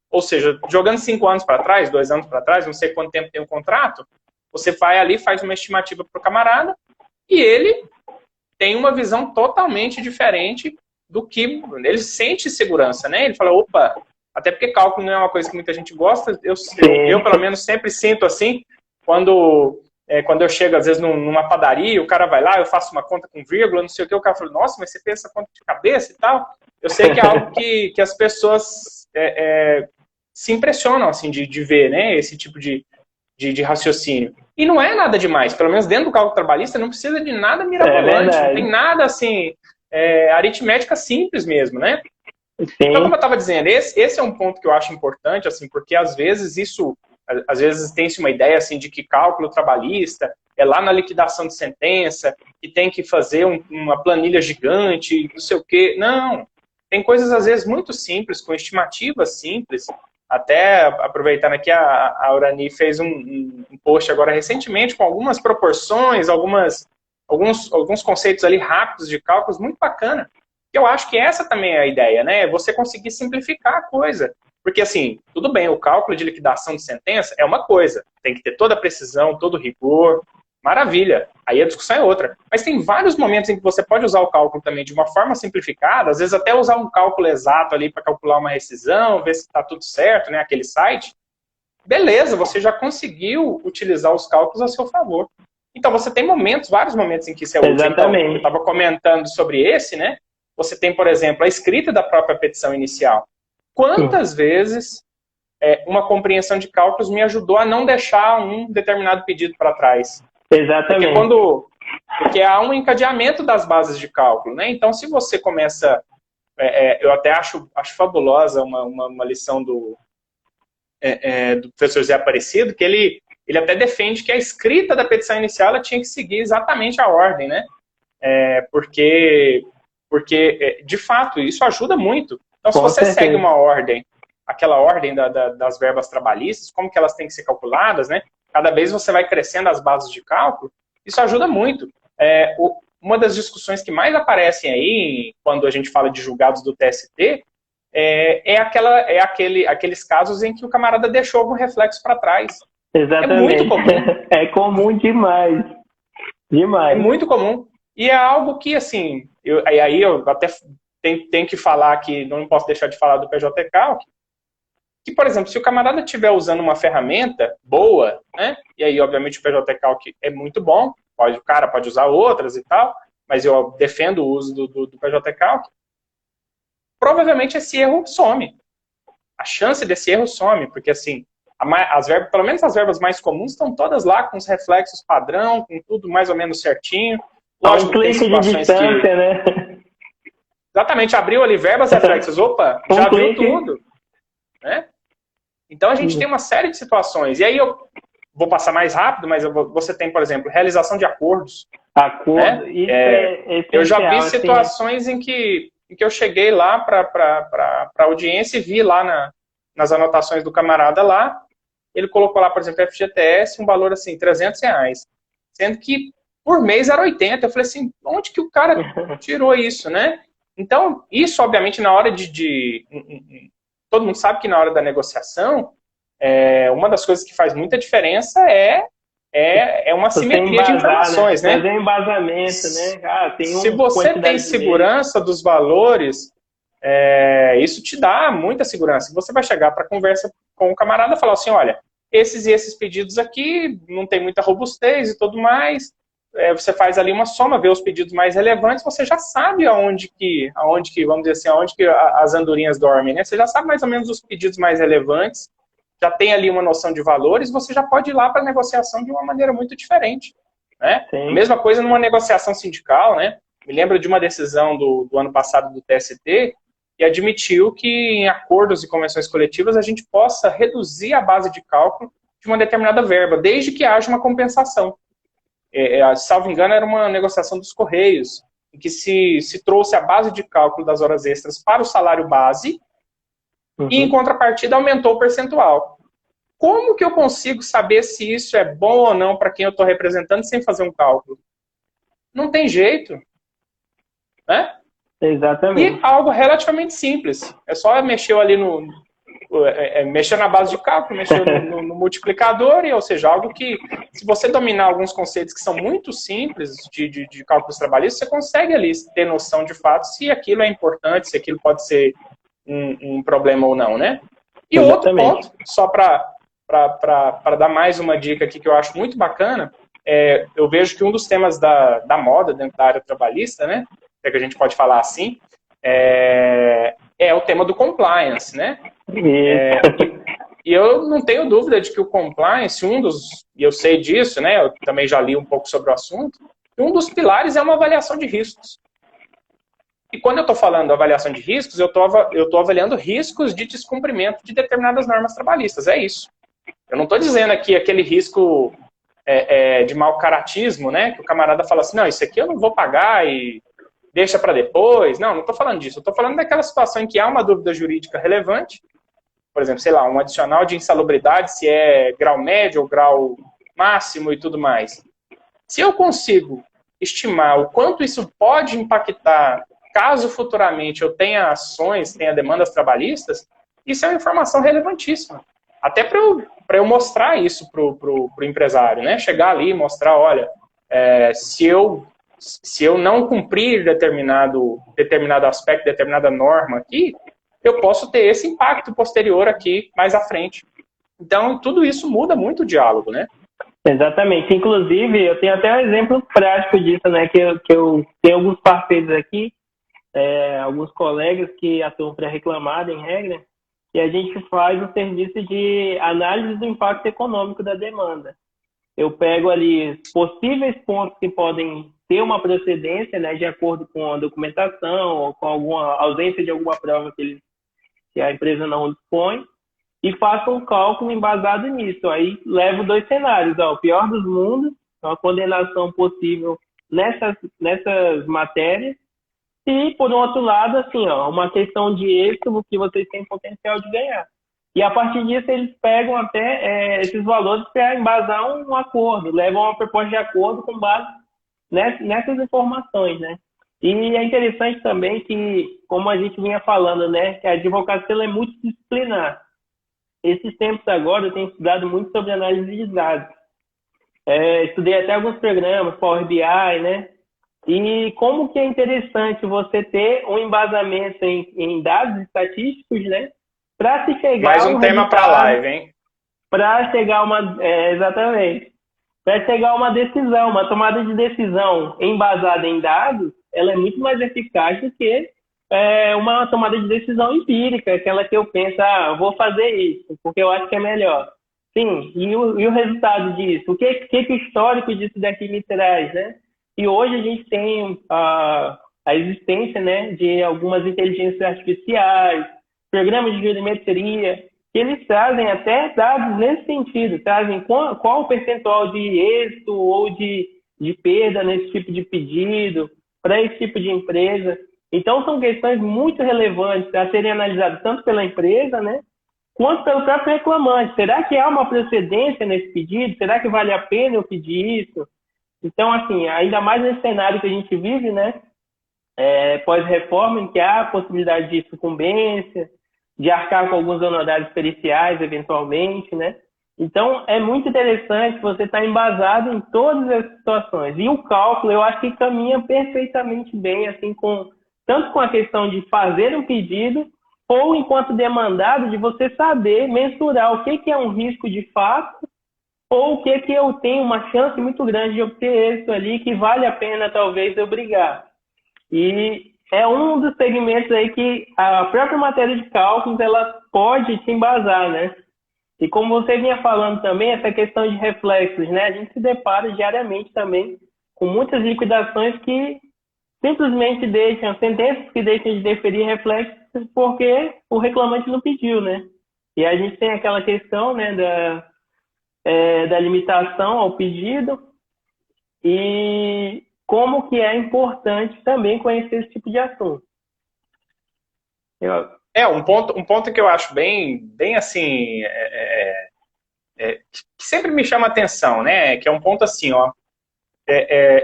ou seja, jogando 5 anos para trás, 2 anos para trás, não sei quanto tempo tem o contrato, você vai ali, faz uma estimativa para o camarada, e ele tem uma visão totalmente diferente do que ele sente segurança, né? Ele fala, opa, até porque cálculo não é uma coisa que muita gente gosta, eu pelo menos sempre sinto assim, quando eu chego às vezes numa padaria, o cara vai lá, eu faço uma conta com vírgula, não sei o que, o cara fala, nossa, mas você pensa conta de cabeça e tal? Eu sei que é algo que as pessoas se impressionam assim, de ver, né, esse tipo de raciocínio. E não é nada demais, pelo menos dentro do cálculo trabalhista não precisa de nada mirabolante, não tem nada assim, aritmética simples mesmo, né? Sim. Então, como eu estava dizendo, esse é um ponto que eu acho importante, assim, porque às vezes tem-se uma ideia assim, de que cálculo trabalhista é lá na liquidação de sentença, que tem que fazer uma planilha gigante, não sei o quê. Não, tem coisas às vezes muito simples, com estimativas simples. Até aproveitando aqui, a Aurani fez um post agora recentemente com algumas proporções, alguns conceitos ali rápidos de cálculos, muito bacana, eu acho que essa também é a ideia, né? Você conseguir simplificar a coisa. Porque, assim, tudo bem, o cálculo de liquidação de sentença é uma coisa. Tem que ter toda a precisão, todo o rigor. Maravilha. Aí a discussão é outra. Mas tem vários momentos em que você pode usar o cálculo também de uma forma simplificada, às vezes até usar um cálculo exato ali para calcular uma rescisão, ver se está tudo certo, né? Aquele site. Beleza, você já conseguiu utilizar os cálculos a seu favor. Então, você tem momentos, vários momentos em que isso é útil. Exatamente. Então, eu estava comentando sobre esse, né? Você tem, por exemplo, a escrita da própria petição inicial. Quantas vezes uma compreensão de cálculos me ajudou a não deixar um determinado pedido para trás? Exatamente. Porque há um encadeamento das bases de cálculo, né? Então, se você começa... eu até acho fabulosa uma lição do professor Zé Aparecido, que ele até defende que a escrita da petição inicial ela tinha que seguir exatamente a ordem, né? Porque, de fato, isso ajuda muito. Então, se você segue uma ordem, aquela ordem das verbas trabalhistas, como que elas têm que ser calculadas, né? Cada vez você vai crescendo as bases de cálculo, isso ajuda muito. Uma das discussões que mais aparecem aí, quando a gente fala de julgados do TST, aqueles casos em que o camarada deixou algum reflexo para trás. Exatamente. É muito comum. É comum demais. Demais. É muito comum. E é algo que, assim, aí eu até tenho que falar que não posso deixar de falar do PJ Calc, que, por exemplo, se o camarada estiver usando uma ferramenta boa, né, e aí, obviamente, o PJ Calc é muito bom, o cara pode usar outras e tal, mas eu defendo o uso do PJ Calc, provavelmente esse erro some. A chance desse erro some, porque, assim, pelo menos as verbas mais comuns estão todas lá com os reflexos padrão, com tudo mais ou menos certinho. Lógico, um clique de distância, né? Exatamente, abriu ali verbas, reflexos, opa, já viu tudo. Né? Então a gente tem uma série de situações. E aí eu vou passar mais rápido, mas você tem, por exemplo, realização de acordos. Acordo, isso eu já vi situações em que eu cheguei lá para a audiência e vi lá nas anotações do camarada lá, ele colocou lá, por exemplo, FGTS, um valor assim, R$300, sendo que por mês era 80. Eu falei assim, onde que o cara tirou isso, né? Então, isso, obviamente, na hora todo mundo sabe que na hora da negociação, uma das coisas que faz muita diferença é uma simetria de informações, né? Fazer embasamento, né? Se você tem segurança dos valores, isso te dá muita segurança. Você vai chegar para conversa com o camarada e falar assim, olha, esses e esses pedidos aqui não tem muita robustez e tudo mais. Você faz ali uma soma, vê os pedidos mais relevantes, você já sabe aonde que vamos dizer assim, aonde que as andorinhas dormem, né? Você já sabe mais ou menos os pedidos mais relevantes, já tem ali uma noção de valores, você já pode ir lá para a negociação de uma maneira muito diferente, né? A mesma coisa numa negociação sindical, né? Me lembro de uma decisão do ano passado do TST, que admitiu que em acordos e convenções coletivas a gente possa reduzir a base de cálculo de uma determinada verba, desde que haja uma compensação. Salvo engano, era uma negociação dos Correios, em que se trouxe a base de cálculo das horas extras para o salário base e, em contrapartida, aumentou o percentual. Como que eu consigo saber se isso é bom ou não para quem eu estou representando sem fazer um cálculo? Não tem jeito. Né? Exatamente. E algo relativamente simples. É só mexer ali mexer na base de cálculo, mexer no multiplicador, ou seja, algo que, se você dominar alguns conceitos que são muito simples de cálculos trabalhistas, você consegue ali ter noção de fato se aquilo é importante, se aquilo pode ser um problema ou não, né? E outro ponto, só para dar mais uma dica aqui que eu acho muito bacana, eu vejo que um dos temas da moda dentro da área trabalhista, né, que a gente pode falar assim, é o tema do compliance, né? E eu não tenho dúvida de que o compliance, e eu sei disso, né? Eu também já li um pouco sobre o assunto, um dos pilares é uma avaliação de riscos. E quando eu estou falando avaliação de riscos, eu estou avaliando riscos de descumprimento de determinadas normas trabalhistas, é isso. Eu não estou dizendo aqui aquele risco de mau caratismo, né? Que o camarada fala assim, não, isso aqui eu não vou pagar e deixa para depois. Não estou falando disso. Eu estou falando daquela situação em que há uma dúvida jurídica relevante, por exemplo, sei lá, um adicional de insalubridade, se é grau médio ou grau máximo e tudo mais. Se eu consigo estimar o quanto isso pode impactar caso futuramente eu tenha ações, tenha demandas trabalhistas, isso é uma informação relevantíssima. Até para eu mostrar isso para o empresário, né? Chegar ali e mostrar, olha, se eu não cumprir determinado aspecto, determinada norma aqui, eu posso ter esse impacto posterior aqui, mais à frente. Então, tudo isso muda muito o diálogo, né? Exatamente. Inclusive, eu tenho até um exemplo prático disso, né? Que eu tenho alguns parceiros aqui, alguns colegas que atuam para reclamar, em regra, e a gente faz o serviço de análise do impacto econômico da demanda. Eu pego ali possíveis pontos que podem ter uma procedência, né, de acordo com a documentação ou com alguma ausência de alguma prova que a empresa não dispõe, e faço um cálculo embasado nisso. Aí levo 2 cenários, ó, o pior dos mundos, uma condenação possível nessas matérias, e, por um outro lado, assim, ó, uma questão de êxito que vocês têm potencial de ganhar. E, a partir disso, eles pegam até esses valores para embasar um acordo, levam uma proposta de acordo com base nessas informações, né? E é interessante também que, como a gente vinha falando, né, que a advocacia ela é multidisciplinar. Esses tempos agora eu tenho estudado muito sobre análise de dados. Estudei até alguns programas, Power BI, né? E como que é interessante você ter um embasamento em dados estatísticos, né? Para se chegar mais um tema para a live, hein? Para chegar exatamente. Para chegar a uma decisão, uma tomada de decisão embasada em dados, ela é muito mais eficaz do que uma tomada de decisão empírica, aquela que eu penso, vou fazer isso, porque eu acho que é melhor. Sim, e o resultado disso? O que o histórico disso daqui me traz, né? E hoje a gente tem a existência, né, de algumas inteligências artificiais, programas de geometria, que eles trazem até dados nesse sentido, trazem qual o percentual de êxito ou de perda nesse tipo de pedido, para esse tipo de empresa. Então, são questões muito relevantes a serem analisadas tanto pela empresa, né, quanto pelo próprio reclamante. Será que há uma procedência nesse pedido? Será que vale a pena eu pedir isso? Então, assim, ainda mais nesse cenário que a gente vive, né, pós-reforma, em que há a possibilidade de sucumbência, de arcar com alguns honorários periciais, eventualmente, né? Então, é muito interessante você estar embasado em todas as situações. E o cálculo, eu acho que caminha perfeitamente bem, assim, tanto com a questão de fazer um pedido, ou enquanto demandado, de você saber mensurar o que é um risco de fato, ou o que eu tenho uma chance muito grande de obter isso ali, que vale a pena, talvez, eu brigar. E é um dos segmentos aí que a própria matéria de cálculos, ela pode te embasar, né? E como você vinha falando também, essa questão de reflexos, né? A gente se depara diariamente também com muitas liquidações que simplesmente sentenças que deixam de deferir reflexos porque o reclamante não pediu, né? E a gente tem aquela questão, né, da limitação ao pedido e como que é importante também conhecer esse tipo de assunto. Um ponto que eu acho bem assim, que sempre me chama atenção, né? Que é um ponto assim, ó,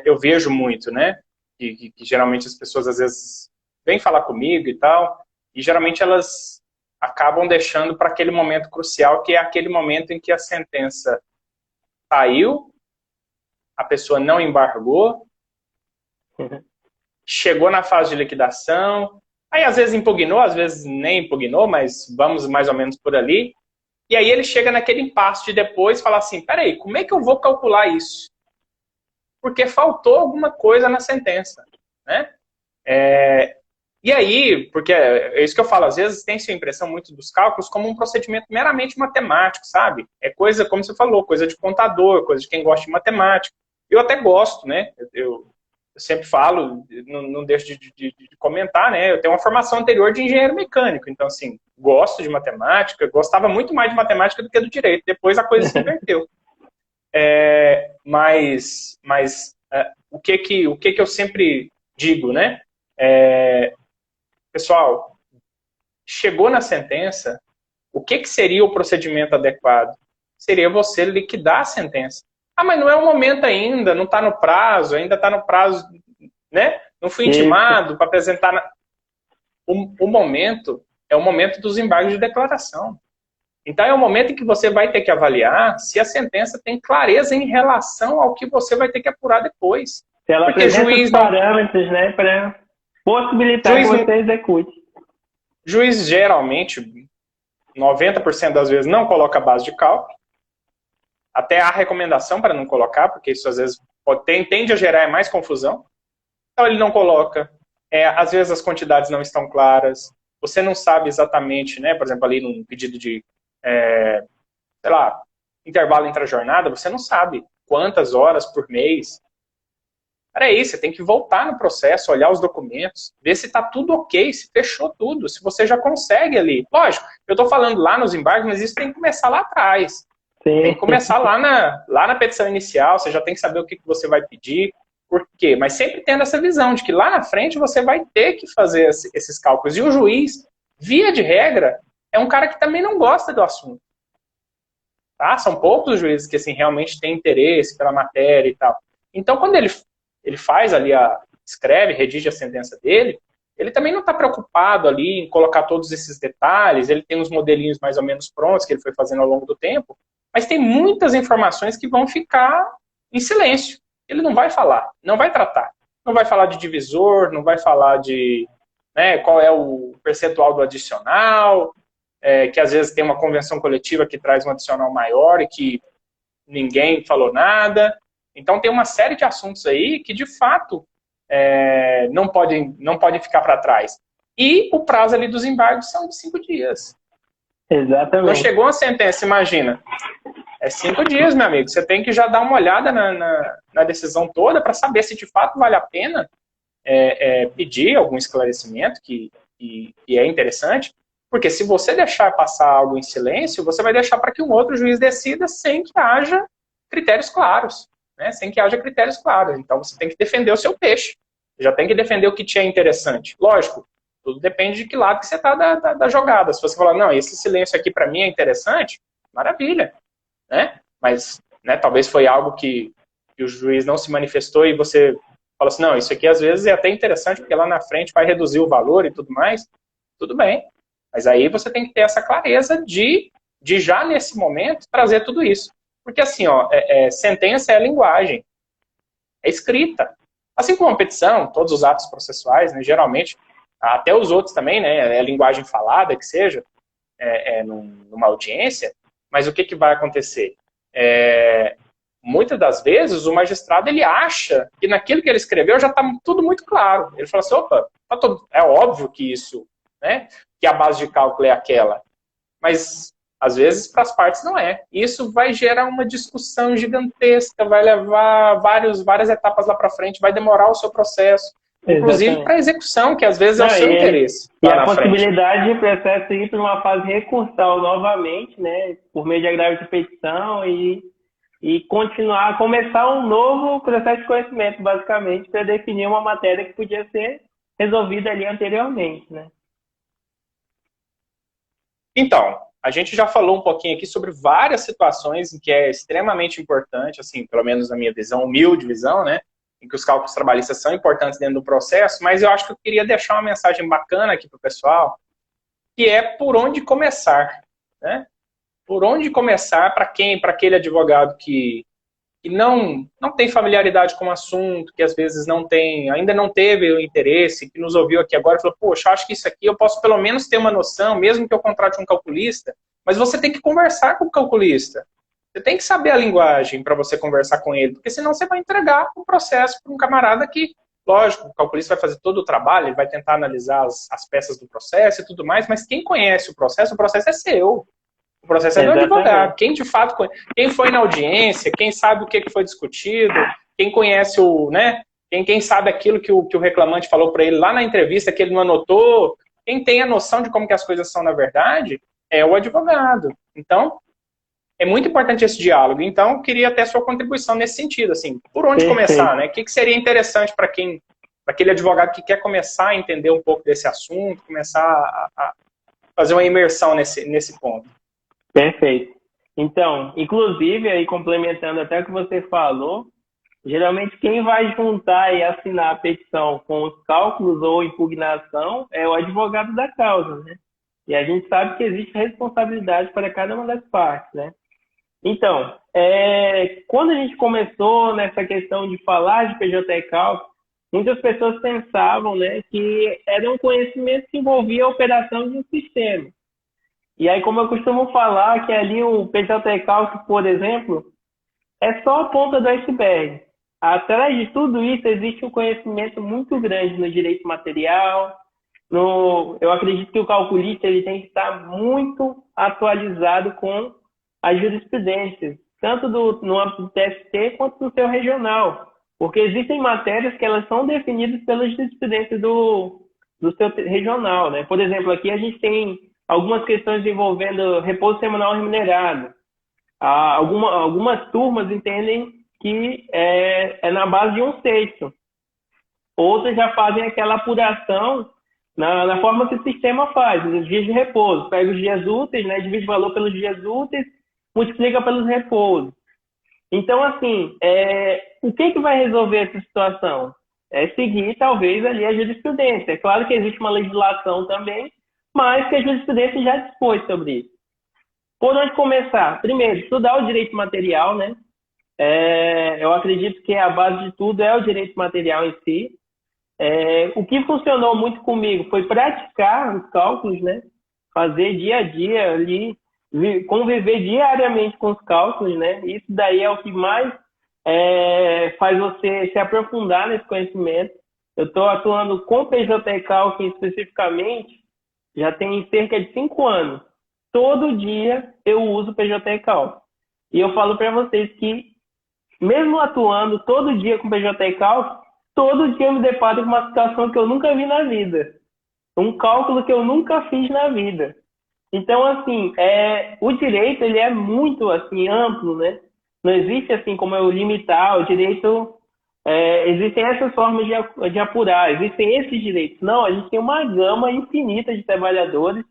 eu vejo muito, né? Que geralmente as pessoas às vezes vêm falar comigo e tal, e geralmente elas acabam deixando para aquele momento crucial, que é aquele momento em que a sentença saiu, a pessoa não embargou, chegou na fase de liquidação, aí às vezes impugnou, às vezes nem impugnou, mas vamos mais ou menos por ali, e aí ele chega naquele impasse de depois falar assim, peraí, como é que eu vou calcular isso? Porque faltou alguma coisa na sentença, né? E aí, porque é isso que eu falo, às vezes tem-se a impressão muito dos cálculos como um procedimento meramente matemático, sabe? É coisa, como você falou, coisa de contador, coisa de quem gosta de matemática. Eu até gosto, né? Eu sempre falo, não deixo de comentar, né? Eu tenho uma formação anterior de engenheiro mecânico, então, assim, gosto de matemática, gostava muito mais de matemática do que do direito. Depois a coisa se inverteu. Mas o que eu sempre digo, né? Pessoal, chegou na sentença, o que seria o procedimento adequado? Seria você liquidar a sentença. Mas não é o momento ainda, não está no prazo, ainda está no prazo, né? Não fui intimado para apresentar... O momento é o momento dos embargos de declaração. Então, é o momento em que você vai ter que avaliar se a sentença tem clareza em relação ao que você vai ter que apurar depois. Se ela Porque apresenta juiz os parâmetros, né, para possibilitar que você execute. Juiz, geralmente, 90% das vezes, não coloca base de cálculo. Até há recomendação para não colocar, porque isso às vezes tende a gerar mais confusão. Então, ele não coloca. Às vezes, as quantidades não estão claras. Você não sabe exatamente, né? Por exemplo, ali num pedido de, sei lá, intervalo entre a jornada, você não sabe quantas horas por mês. Peraí, você tem que voltar no processo, olhar os documentos, ver se está tudo ok, se fechou tudo, se você já consegue ali. Lógico, eu estou falando lá nos embargos, mas isso tem que começar lá atrás. Sim. Tem que começar lá na petição inicial, você já tem que saber o que você vai pedir, por quê. Mas sempre tendo essa visão de que lá na frente você vai ter que fazer esses cálculos. E o juiz, via de regra, é um cara que também não gosta do assunto. Tá? São poucos os juízes que assim, realmente têm interesse pela matéria e tal. Então, quando ele faz ali, escreve, redige a sentença dele, ele também não está preocupado ali em colocar todos esses detalhes, ele tem uns modelinhos mais ou menos prontos que ele foi fazendo ao longo do tempo, mas tem muitas informações que vão ficar em silêncio. Ele não vai falar, não vai tratar. Não vai falar de divisor, não vai falar de, né, qual é o percentual do adicional, que às vezes tem uma convenção coletiva que traz um adicional maior e que ninguém falou nada. Então tem uma série de assuntos aí que, de fato, não podem ficar para trás. E o prazo ali dos embargos são de 5 dias. Exatamente. Então chegou a sentença, imagina. É 5 dias, meu amigo. Você tem que já dar uma olhada na decisão toda para saber se de fato vale a pena pedir algum esclarecimento que é interessante. Porque se você deixar passar algo em silêncio, você vai deixar para que um outro juiz decida sem que haja critérios claros. Né? Sem que haja critérios claros. Então você tem que defender o seu peixe. Já tem que defender o que te é interessante. Lógico, tudo depende de que lado que você está da jogada. Se você falar, não, esse silêncio aqui para mim é interessante, maravilha. Né? Mas, né, talvez foi algo que o juiz não se manifestou e você fala assim, não, isso aqui às vezes é até interessante porque lá na frente vai reduzir o valor e tudo mais. Tudo bem. Mas aí você tem que ter essa clareza de já nesse momento trazer tudo isso. Porque assim, sentença é linguagem, é escrita. Assim como a petição, todos os atos processuais, né, geralmente, até os outros também, né, é linguagem falada, que seja, numa audiência, mas o que vai acontecer? Muitas das vezes o magistrado ele acha que naquilo que ele escreveu já está tudo muito claro. Ele fala assim, opa, é óbvio que isso, né, que a base de cálculo é aquela. Mas, às vezes, para as partes não é. Isso vai gerar uma discussão gigantesca, vai levar várias etapas lá para frente, vai demorar o seu processo. Inclusive para a execução, que às vezes é o seu interesse. E a possibilidade de processo ir para uma fase recursal novamente, né, por meio de agravo de petição e começar um novo processo de conhecimento, basicamente, para definir uma matéria que podia ser resolvida ali anteriormente, né? Então, a gente já falou um pouquinho aqui sobre várias situações em que é extremamente importante, assim, pelo menos na minha visão, humilde visão, né? Em que os cálculos trabalhistas são importantes dentro do processo, mas eu acho que eu queria deixar uma mensagem bacana aqui para o pessoal, que é por onde começar, né? Por onde começar para aquele advogado que não tem familiaridade com o assunto, que às vezes ainda não teve o interesse, que nos ouviu aqui agora e falou, poxa, acho que isso aqui eu posso pelo menos ter uma noção, mesmo que eu contrate um calculista, mas você tem que conversar com o calculista. Você tem que saber a linguagem para você conversar com ele, porque senão você vai entregar o processo para um camarada que, lógico, o calculista vai fazer todo o trabalho, ele vai tentar analisar as peças do processo e tudo mais, mas quem conhece o processo é seu. O processo é do advogado. Quem de fato, quem foi na audiência, quem sabe o que foi discutido, quem conhece quem sabe aquilo que o reclamante falou para ele lá na entrevista que ele não anotou, quem tem a noção de como que as coisas são na verdade, é o advogado. Então, é muito importante esse diálogo. Então, eu queria ter a sua contribuição nesse sentido, assim, por onde começar, né? O que seria interessante para aquele advogado que quer começar a entender um pouco desse assunto, começar a fazer uma imersão nesse ponto. Perfeito. Então, inclusive, aí complementando até o que você falou, Geralmente, quem vai juntar e assinar a petição com os cálculos ou impugnação é o advogado da causa, né? E a gente sabe que existe responsabilidade para cada uma das partes, né? Então, quando a gente começou nessa questão de falar de PJ e cálculo, muitas pessoas pensavam, né, que era um conhecimento que envolvia a operação de um sistema. E aí, como eu costumo falar, que ali o PJ e cálculo, por exemplo, é só a ponta do iceberg. Atrás de tudo isso existe um conhecimento muito grande no direito material. Eu acredito que o calculista ele tem que estar muito atualizado com as jurisprudências, tanto no âmbito do TST quanto no seu regional. Porque existem matérias que elas são definidas pelas jurisprudências do seu regional, né? Por exemplo, aqui a gente tem algumas questões envolvendo repouso semanal remunerado. Algumas turmas entendem que é na base de 1/6. Outras já fazem aquela apuração na forma que o sistema faz, os dias de repouso. Pega os dias úteis, né, divide o valor pelos dias úteis, multiplica pelos repousos. Então, assim, o que vai resolver essa situação? É seguir, talvez, ali a jurisprudência. É claro que existe uma legislação também, mas que a jurisprudência já dispôs sobre isso. Por onde começar? Primeiro, estudar o direito material, né? Eu acredito que a base de tudo é o direito material em si. O que funcionou muito comigo foi praticar os cálculos, né? Fazer dia a dia ali, conviver diariamente com os cálculos, né? Isso daí é o que mais faz você se aprofundar nesse conhecimento. Eu estou atuando com PJ Cálculo especificamente, já tem cerca de 5 anos. Todo dia eu uso PJ Cálculo. E eu falo para vocês que, mesmo atuando todo dia com PJ Cálculo, todo dia eu me deparo com uma situação que eu nunca vi na vida. Um cálculo que eu nunca fiz na vida. Então, assim, o direito ele é muito assim, amplo, né? Não existe assim como eu limitar o direito. Existem essas formas de apurar, existem esses direitos. Não, a gente tem uma gama infinita de trabalhadores,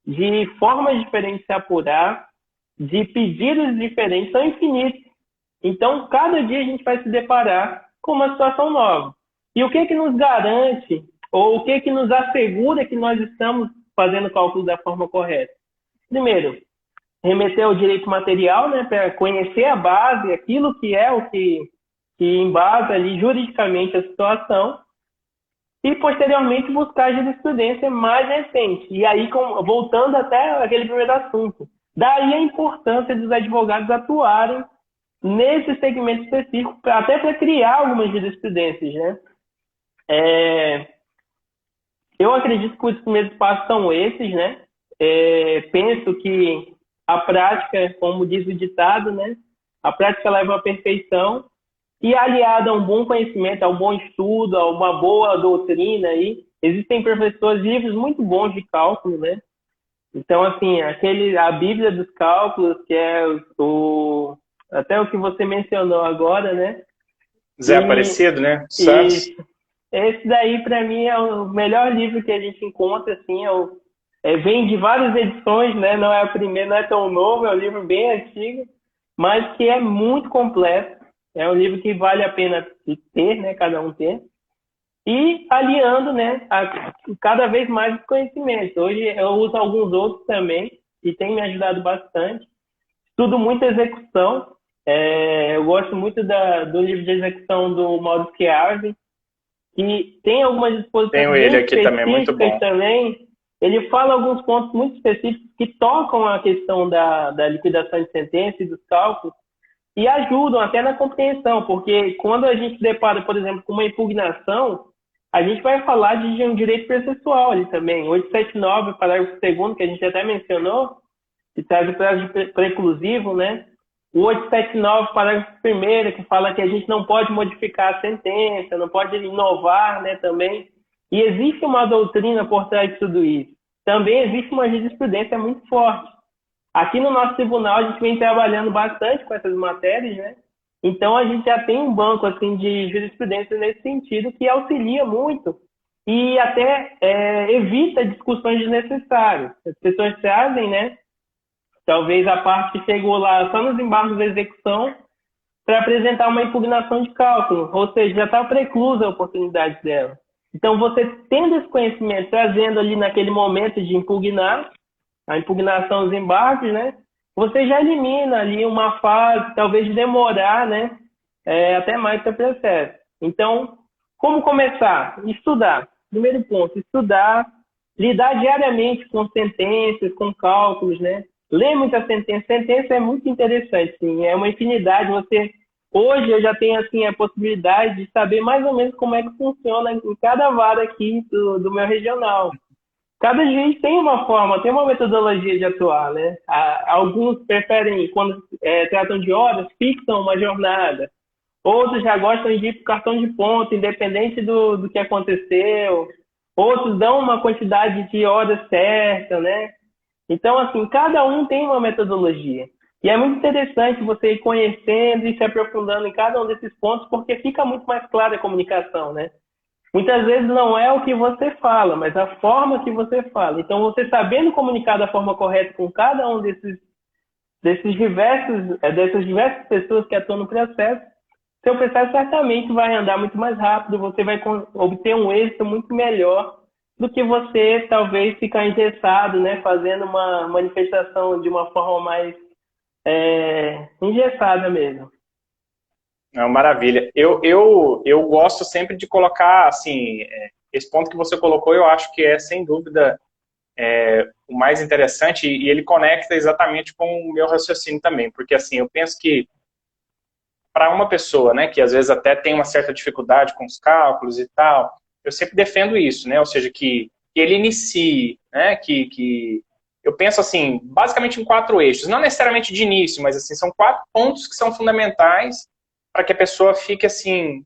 de formas diferentes de se apurar, de pedidos diferentes, são infinitos. Então, cada dia a gente vai se deparar com uma situação nova. E o que nos garante, ou o que nos assegura que nós estamos fazendo o cálculo da forma correta? Primeiro, remeter ao direito material, né, para conhecer a base, aquilo que é o que embasa ali juridicamente a situação, e posteriormente buscar a jurisprudência mais recente. E aí, voltando até aquele primeiro assunto, daí a importância dos advogados atuarem nesse segmento específico, até para criar algumas jurisprudências, né? Eu acredito que os primeiros passos são esses, né? Penso que a prática, como diz o ditado, né? A prática leva à perfeição, e aliada a um bom conhecimento, a um bom estudo, a uma boa doutrina aí, existem professores, livros muito bons de cálculo, né? Então, assim, a Bíblia dos Cálculos, que é até o que você mencionou agora, né? Zé Aparecido, né? Santos. Esse daí, para mim, é o melhor livro que a gente encontra, assim, vem de várias edições, né? Não é a primeira, não é tão novo, é um livro bem antigo, mas que é muito completo. É um livro que vale a pena ter, né? Cada um ter. E aliando, né? Cada vez mais os conhecimentos. Hoje eu uso alguns outros também, e tem me ajudado bastante. Estudo muito execução. Eu gosto muito do livro de execução do Maurice Chiavi, que tem algumas disposições Tenho ele aqui também, muito bom. Também. Ele fala alguns pontos muito específicos que tocam a questão da liquidação de sentença e dos cálculos, e ajudam até na compreensão, porque quando a gente se depara, por exemplo, com uma impugnação, a gente vai falar de um direito processual ali também. 879, parágrafo 2º, que a gente até mencionou, que traz o prazo preclusivo, né? O 879, parágrafo 1º, que fala que a gente não pode modificar a sentença, não pode inovar, né, também. E existe uma doutrina por trás de tudo isso. Também existe uma jurisprudência muito forte. Aqui no nosso tribunal, a gente vem trabalhando bastante com essas matérias, né? Então, a gente já tem um banco assim, de jurisprudência nesse sentido que auxilia muito e até evita discussões desnecessárias. As pessoas trazem, né? Talvez a parte que chegou lá só nos embargos da execução para apresentar uma impugnação de cálculo, ou seja, já está preclusa a oportunidade dela. Então, você tendo esse conhecimento, trazendo ali naquele momento de impugnar, a impugnação dos embargos, né? Você já elimina ali uma fase, talvez demorar, né? Até mais seu processo. Então, como começar? Estudar. Primeiro ponto, estudar, lidar diariamente com sentenças, com cálculos, né? Ler muita sentença. Sentença é muito interessante, sim. É uma infinidade. Hoje eu já tenho assim a possibilidade de saber mais ou menos como é que funciona em cada vara aqui do meu regional. Cada juiz tem uma forma, tem uma metodologia de atuar, né? Alguns preferem, quando tratam de horas, fixam uma jornada. Outros já gostam de ir para o cartão de ponto, independente do que aconteceu. Outros dão uma quantidade de horas certa, né? Então, assim, cada um tem uma metodologia. E é muito interessante você ir conhecendo e se aprofundando em cada um desses pontos, porque fica muito mais clara a comunicação, né? Muitas vezes não é o que você fala, mas a forma que você fala. Então, você sabendo comunicar da forma correta com cada um dessas diversas pessoas que atuam no processo, seu processo certamente vai andar muito mais rápido, você vai obter um êxito muito melhor do que você talvez ficar engessado, né, fazendo uma manifestação de uma forma mais engessada mesmo. Não, maravilha. Eu gosto sempre de colocar, assim, esse ponto que você colocou, eu acho que é, sem dúvida, o mais interessante, e ele conecta exatamente com o meu raciocínio também, porque, assim, eu penso que para uma pessoa, né, que às vezes até tem uma certa dificuldade com os cálculos e tal, eu sempre defendo isso, né, ou seja, que ele inicie, né, que eu penso assim, basicamente em 4 eixos, não necessariamente de início, mas assim, são 4 pontos que são fundamentais para que a pessoa fique assim,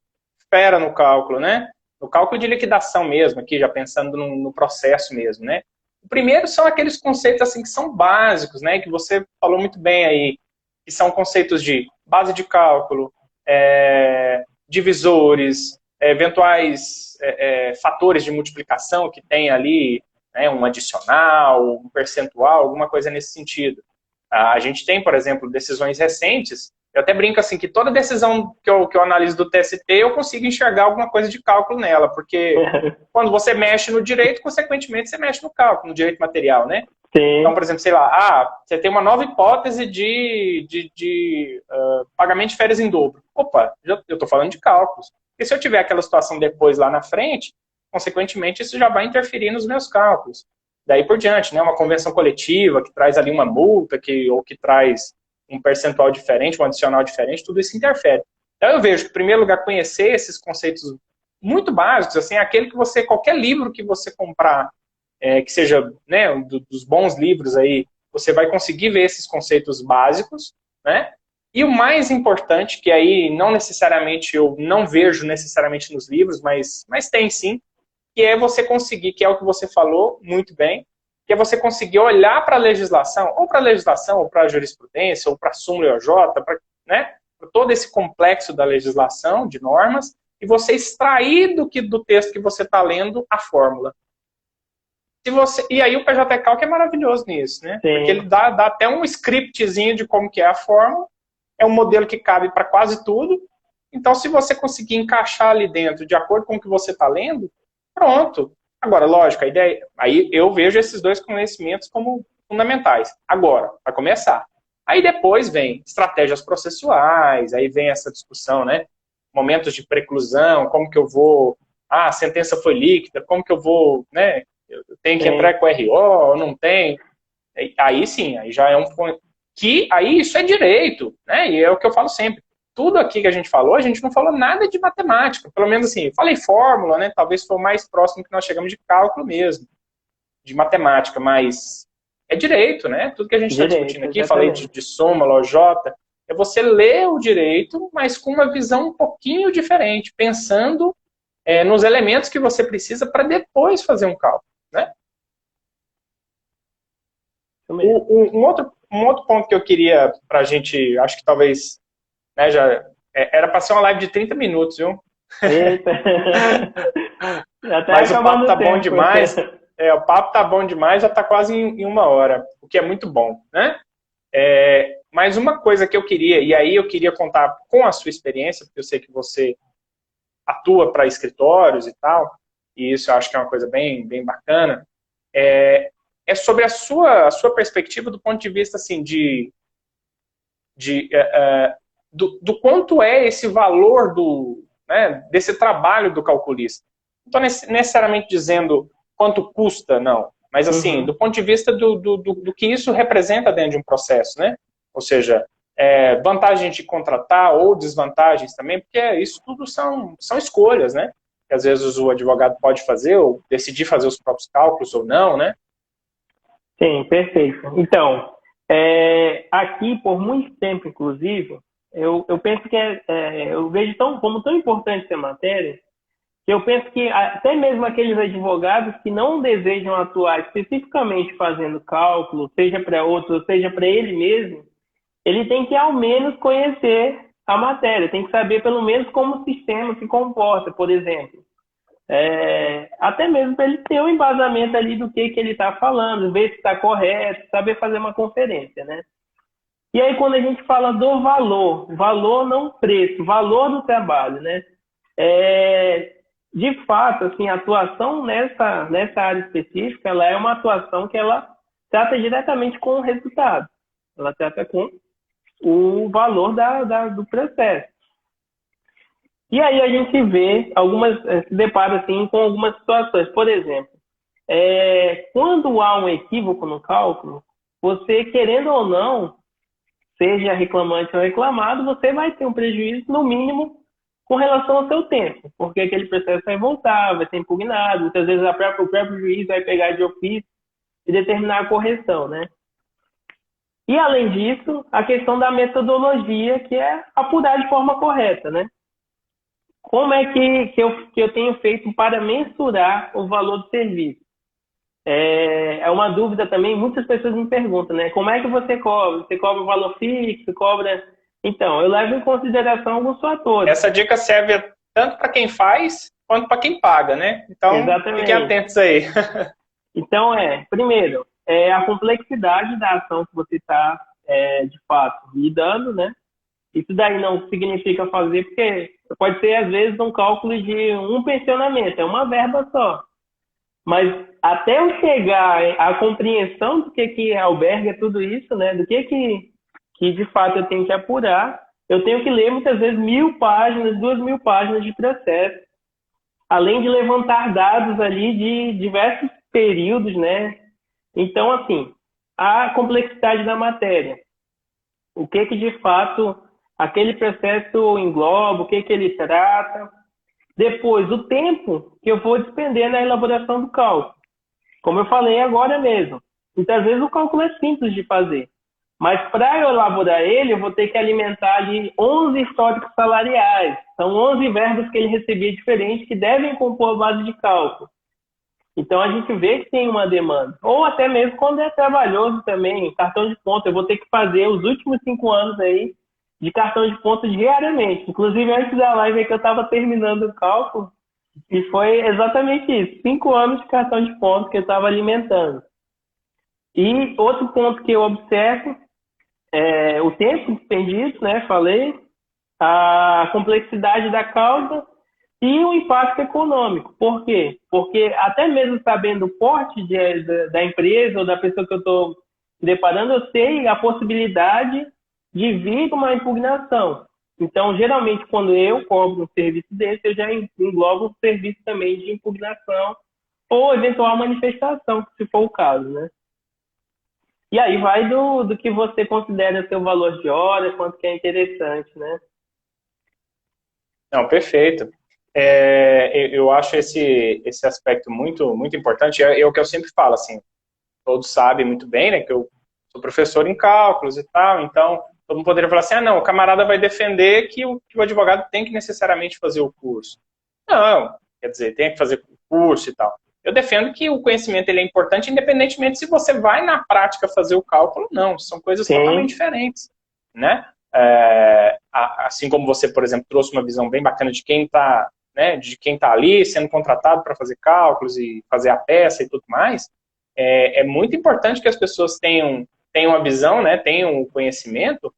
fera no cálculo, né, no cálculo de liquidação mesmo, aqui já pensando no processo mesmo, né. O primeiro são aqueles conceitos assim que são básicos, né, que você falou muito bem aí, que são conceitos de base de cálculo, divisores, eventuais fatores de multiplicação que tem ali, né, um adicional, um percentual, alguma coisa nesse sentido. A gente tem, por exemplo, decisões recentes, eu até brinco assim, que toda decisão que eu analiso do TST, eu consigo enxergar alguma coisa de cálculo nela, porque quando você mexe no direito, consequentemente você mexe no cálculo, no direito material, né? Sim. Então, por exemplo, sei lá, você tem uma nova hipótese de pagamento de férias em dobro. Opa, eu estou falando de cálculos. E se eu tiver aquela situação depois lá na frente, consequentemente isso já vai interferir nos meus cálculos. Daí por diante, né? Uma convenção coletiva que traz ali uma multa, ou que traz um percentual diferente, um adicional diferente, tudo isso interfere. Então eu vejo que, em primeiro lugar, conhecer esses conceitos muito básicos, assim, aquele que você, qualquer livro que você comprar, que seja, né, dos bons livros aí, você vai conseguir ver esses conceitos básicos, né? E o mais importante, que aí não necessariamente eu não vejo necessariamente nos livros, mas tem sim, que é você conseguir, que é o que você falou muito bem, que é você conseguir olhar para a legislação, ou para a jurisprudência, ou para a súmula EOJ, né, para todo esse complexo da legislação, de normas, e você extrair do texto que você está lendo a fórmula. E aí o PJ Calc é maravilhoso nisso, né? Sim. Porque ele dá até um scriptzinho de como que é a fórmula, é um modelo que cabe para quase tudo, então se você conseguir encaixar ali dentro de acordo com o que você está lendo, pronto. Agora, lógico, a ideia, aí eu vejo esses 2 conhecimentos como fundamentais. Agora, para começar. Aí depois vem estratégias processuais, aí vem essa discussão, né? Momentos de preclusão, como que eu vou... a sentença foi líquida, como que eu vou, né? Eu tenho que entrar com o RO, ou não tem. Aí sim, aí já é um... aí isso é direito, né? E é o que eu falo sempre. Tudo aqui que a gente falou, a gente não falou nada de matemática. Pelo menos assim, falei fórmula, né? Talvez foi o mais próximo que nós chegamos de cálculo mesmo, de matemática, mas é direito, né? Tudo que a gente está discutindo aqui, falei de súmula, OJ, é você ler o direito, mas com uma visão um pouquinho diferente, pensando nos elementos que você precisa para depois fazer um cálculo, né? Um outro ponto que eu queria para a gente, acho que talvez, né, já era para ser uma live de 30 minutos, viu? Eita. Mas o papo tá bom demais. O papo tá bom demais, já tá quase em 1 hora, o que é muito bom, né? Mas uma coisa que eu queria, e aí eu queria contar com a sua experiência, porque eu sei que você atua para escritórios e tal, e isso eu acho que é uma coisa bem, bem bacana, é sobre a sua perspectiva do ponto de vista assim, do quanto é esse valor né, desse trabalho do calculista. Não estou necessariamente dizendo quanto custa, não, mas assim, do ponto de vista do que isso representa dentro de um processo, né? Ou seja, vantagem de contratar ou desvantagens também, porque isso tudo são escolhas, né? Que às vezes o advogado pode fazer ou decidir fazer os próprios cálculos ou não, né? Sim, perfeito. Então, aqui, por muito tempo, inclusive, eu penso que eu vejo como tão importante essa matéria, que eu penso que até mesmo aqueles advogados que não desejam atuar especificamente fazendo cálculo, seja para outros, seja para ele mesmo, ele tem que ao menos conhecer a matéria, tem que saber pelo menos como o sistema se comporta, por exemplo. Até mesmo para ele ter um embasamento ali do que ele está falando, ver se está correto, saber fazer uma conferência, né? E aí quando a gente fala do valor não preço, valor do trabalho, né? De fato, assim, a atuação nessa área específica, ela é uma atuação que ela trata diretamente com o resultado. Ela trata com o valor do processo. E aí a gente vê se depara assim, com algumas situações. Por exemplo, quando há um equívoco no cálculo, você, querendo ou não, seja reclamante ou reclamado, você vai ter um prejuízo, no mínimo, com relação ao seu tempo, porque aquele processo vai voltar, vai ser impugnado, muitas vezes o próprio juiz vai pegar de ofício e determinar a correção, né? E, além disso, a questão da metodologia, que é apurar de forma correta, né? Como é que eu tenho feito para mensurar o valor do serviço? É uma dúvida também, muitas pessoas me perguntam, né? Como é que você cobra? Você cobra o valor fixo? Cobra... Então, eu levo em consideração alguns fatores. Essa dica serve tanto para quem faz, quanto para quem paga, né? Então, exatamente. Fiquem atentos aí. Então, primeiro, a complexidade da ação que você está, de fato, lidando, né? Isso daí não significa fazer, porque pode ser, às vezes, um cálculo de um pensionamento, é uma verba só. Mas até eu chegar à compreensão do que alberga tudo isso, né? Do que de fato eu tenho que apurar, eu tenho que ler muitas vezes 1.000 páginas, 2.000 páginas de processo, além de levantar dados ali de diversos períodos, né? Então, assim, a complexidade da matéria. O que de fato aquele processo engloba, o que ele trata. Depois, o tempo que eu vou despender na elaboração do cálculo. Como eu falei agora mesmo. Muitas vezes o cálculo é simples de fazer. Mas para eu elaborar ele, eu vou ter que alimentar ali 11 históricos salariais. São 11 verbas que ele recebia diferentes que devem compor a base de cálculo. Então, a gente vê que tem uma demanda. Ou até mesmo quando é trabalhoso também, cartão de ponto. Eu vou ter que fazer os últimos 5 anos aí de cartão de ponto diariamente. Inclusive, antes da live que eu estava terminando o cálculo, e foi exatamente isso. 5 anos de cartão de ponto que eu estava alimentando. E outro ponto que eu observo é o tempo despendido, né? Falei, a complexidade da causa e o impacto econômico. Por quê? Porque até mesmo sabendo o porte da empresa ou da pessoa que eu estou deparando, eu sei a possibilidade de vir uma impugnação. Então, geralmente, quando eu cobro um serviço desse, eu já englobo um serviço também de impugnação ou eventual manifestação, se for o caso, né? E aí vai do que você considera seu valor de hora, quanto que é interessante, né? Não, perfeito. Eu acho esse aspecto muito, muito importante. É o que eu sempre falo, assim, todos sabem muito bem, né, que eu sou professor em cálculos e tal, então todo mundo poderia falar assim, não, o camarada vai defender que o advogado tem que necessariamente fazer o curso. Não, quer dizer, tem que fazer o curso e tal. Eu defendo que o conhecimento ele é importante, independentemente se você vai na prática fazer o cálculo ou não. São coisas totalmente diferentes, né? Assim como você, por exemplo, trouxe uma visão bem bacana de quem está, né, ali sendo contratado para fazer cálculos e fazer a peça e tudo mais, é muito importante que as pessoas tenham tem uma visão, né, tem um conhecimento,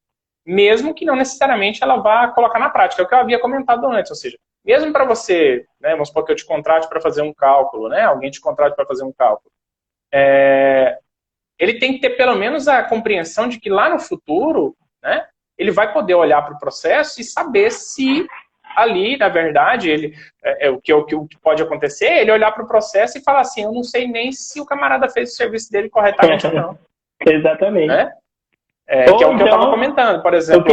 mesmo que não necessariamente ela vá colocar na prática. É o que eu havia comentado antes, ou seja, mesmo para você, né, vamos supor que eu te contrate para fazer um cálculo, né, alguém te contrate para fazer um cálculo, ele tem que ter pelo menos a compreensão de que lá no futuro, né, ele vai poder olhar para o processo e saber se ali, na verdade, o que pode acontecer é ele olhar para o processo e falar assim, eu não sei nem se o camarada fez o serviço dele corretamente ou não. Exatamente. Né? Que é o que eu estava então, comentando. Por exemplo,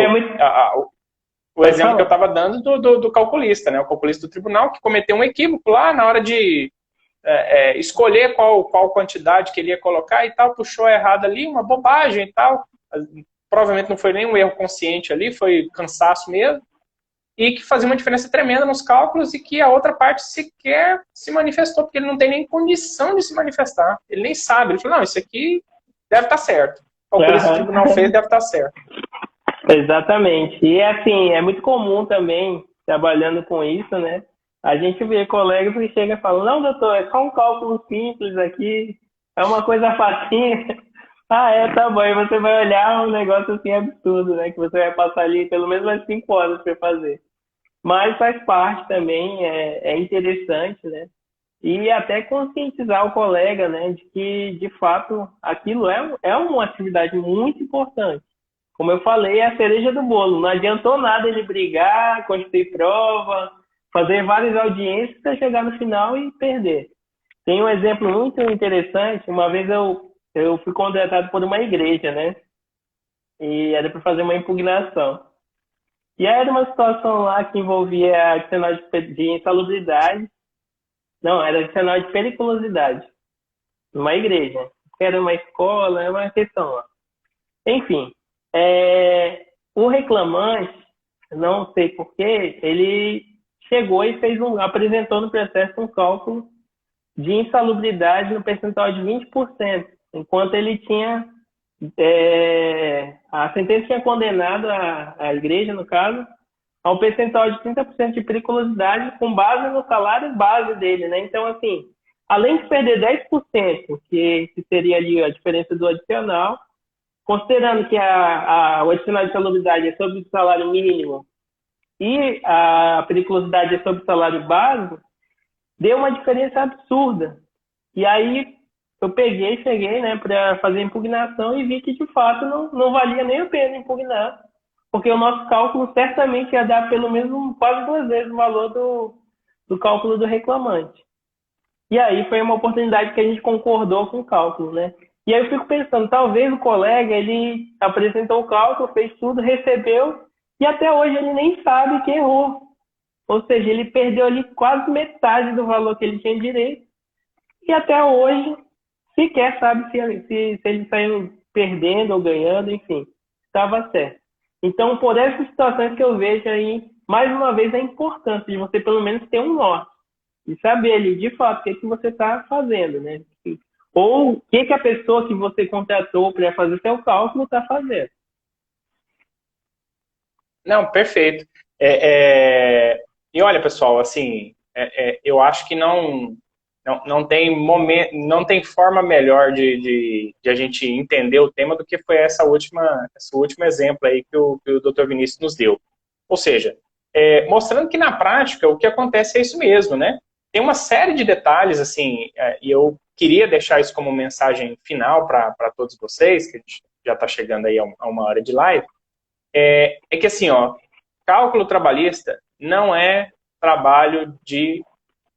o exemplo que eu estava dando do calculista, né? O calculista do tribunal que cometeu um equívoco lá na hora de escolher qual quantidade que ele ia colocar e tal, puxou errado ali, uma bobagem e tal. Provavelmente não foi nem um erro consciente ali, foi cansaço mesmo. E que fazia uma diferença tremenda nos cálculos e que a outra parte sequer se manifestou, porque ele não tem nem condição de se manifestar. Ele nem sabe. Ele falou, não, isso aqui deve estar certo. O que esse tribunal fez deve estar certo. Exatamente. E assim, é muito comum também, trabalhando com isso, né? A gente vê colegas que chegam e falam, não, doutor, é só um cálculo simples aqui, é uma coisa facinha. Tá bom. E você vai olhar um negócio assim absurdo, né? Que você vai passar ali pelo menos umas 5 horas para fazer. Mas faz parte também, é interessante, né? E até conscientizar o colega, né? De que, de fato, aquilo é uma atividade muito importante. Como eu falei, é a cereja do bolo. Não adiantou nada ele brigar, construir prova, fazer várias audiências para chegar no final e perder. Tem um exemplo muito interessante. Uma vez eu fui contratado por uma igreja, né? E era para fazer uma impugnação. E aí era uma situação lá que envolvia adicional de insalubridade. Não, era adicional de periculosidade. Numa igreja. Era uma escola, era uma questão lá. Enfim, o reclamante, não sei porquê, ele chegou e apresentou no processo um cálculo de insalubridade no percentual de 20%, enquanto ele tinha a sentença tinha condenado a igreja, no caso, a um percentual de 30% de periculosidade com base no salário base dele, né? Então, assim, além de perder 10%, que seria ali a diferença do adicional, considerando que o adicional de salubridade é sobre o salário mínimo e a periculosidade é sobre o salário base, deu uma diferença absurda. E aí eu cheguei, né, para fazer a impugnação e vi que, de fato, não valia nem a pena impugnar, porque o nosso cálculo certamente ia dar pelo menos quase 2 vezes o valor do cálculo do reclamante. E aí foi uma oportunidade que a gente concordou com o cálculo, né? E aí eu fico pensando, talvez o colega, ele apresentou o cálculo, fez tudo, recebeu, e até hoje ele nem sabe que errou. Ou seja, ele perdeu ali quase metade do valor que ele tinha direito, e até hoje sequer sabe se ele saiu perdendo ou ganhando, enfim, estava certo. Então, por essas situações que eu vejo aí, mais uma vez, a importância de você pelo menos ter um norte, e saber ali, de fato, o que você está fazendo, né? Ou o que a pessoa que você contratou para fazer seu cálculo está fazendo. Não, perfeito. E olha, pessoal, assim, eu acho que não tem momento, não tem forma melhor de a gente entender o tema do que foi esse último exemplo aí que o Dr. Vinícius nos deu. Ou seja, mostrando que na prática o que acontece é isso mesmo, né? Tem uma série de detalhes, assim, e eu queria deixar isso como mensagem final para todos vocês, que a gente já está chegando aí a 1 hora de live, é que assim, ó, cálculo trabalhista não é trabalho de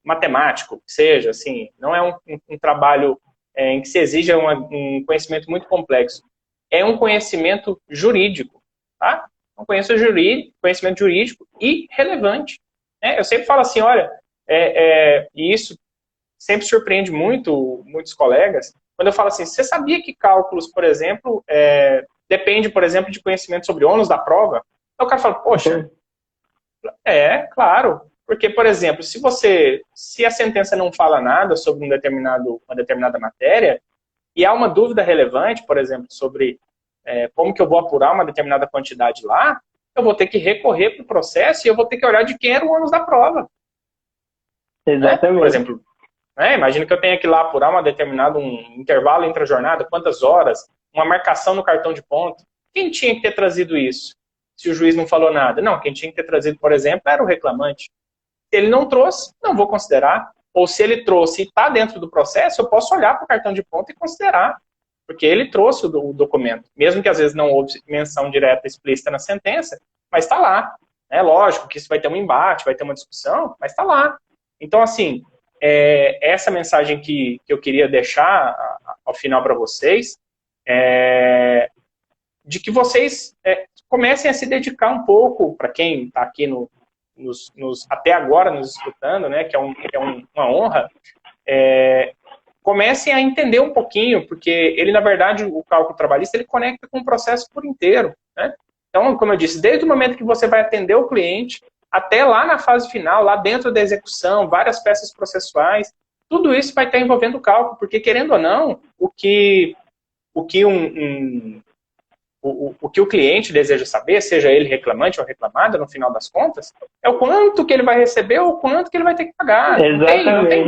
matemático, que seja, assim, não é um trabalho em que se exija um conhecimento muito complexo. É um conhecimento jurídico, tá? Um conhecimento jurídico e relevante. Eu sempre falo assim, olha, e isso sempre surpreende muitos colegas, quando eu falo assim, você sabia que cálculos, por exemplo, depende, por exemplo, de conhecimento sobre ônus da prova? Aí o cara fala, poxa, claro. Porque, por exemplo, se a sentença não fala nada sobre uma determinada matéria, e há uma dúvida relevante, por exemplo, sobre como que eu vou apurar uma determinada quantidade lá, eu vou ter que recorrer para o processo e eu vou ter que olhar de quem era o ônus da prova. Exatamente. Por exemplo, imagina que eu tenha que ir lá apurar um intervalo entre a jornada, quantas horas, uma marcação no cartão de ponto. Quem tinha que ter trazido isso? Se o juiz não falou nada. Não, quem tinha que ter trazido, por exemplo, era o reclamante. Se ele não trouxe, não vou considerar. Ou se ele trouxe e está dentro do processo, eu posso olhar para o cartão de ponto e considerar. Porque ele trouxe o documento. Mesmo que às vezes não houve menção direta explícita na sentença, mas está lá. É lógico que isso vai ter um embate, vai ter uma discussão, mas está lá. Então, assim, essa mensagem que eu queria deixar ao final para vocês, de que vocês comecem a se dedicar um pouco, para quem está aqui até agora nos escutando, né, que é uma honra, comecem a entender um pouquinho, porque ele, na verdade, o cálculo trabalhista, ele conecta com o processo por inteiro, né? Então, como eu disse, desde o momento que você vai atender o cliente, até lá na fase final, lá dentro da execução, várias peças processuais, tudo isso vai estar envolvendo o cálculo, porque, querendo ou não, o que o cliente deseja saber, seja ele reclamante ou reclamada, no final das contas, é o quanto que ele vai receber ou o quanto que ele vai ter que pagar.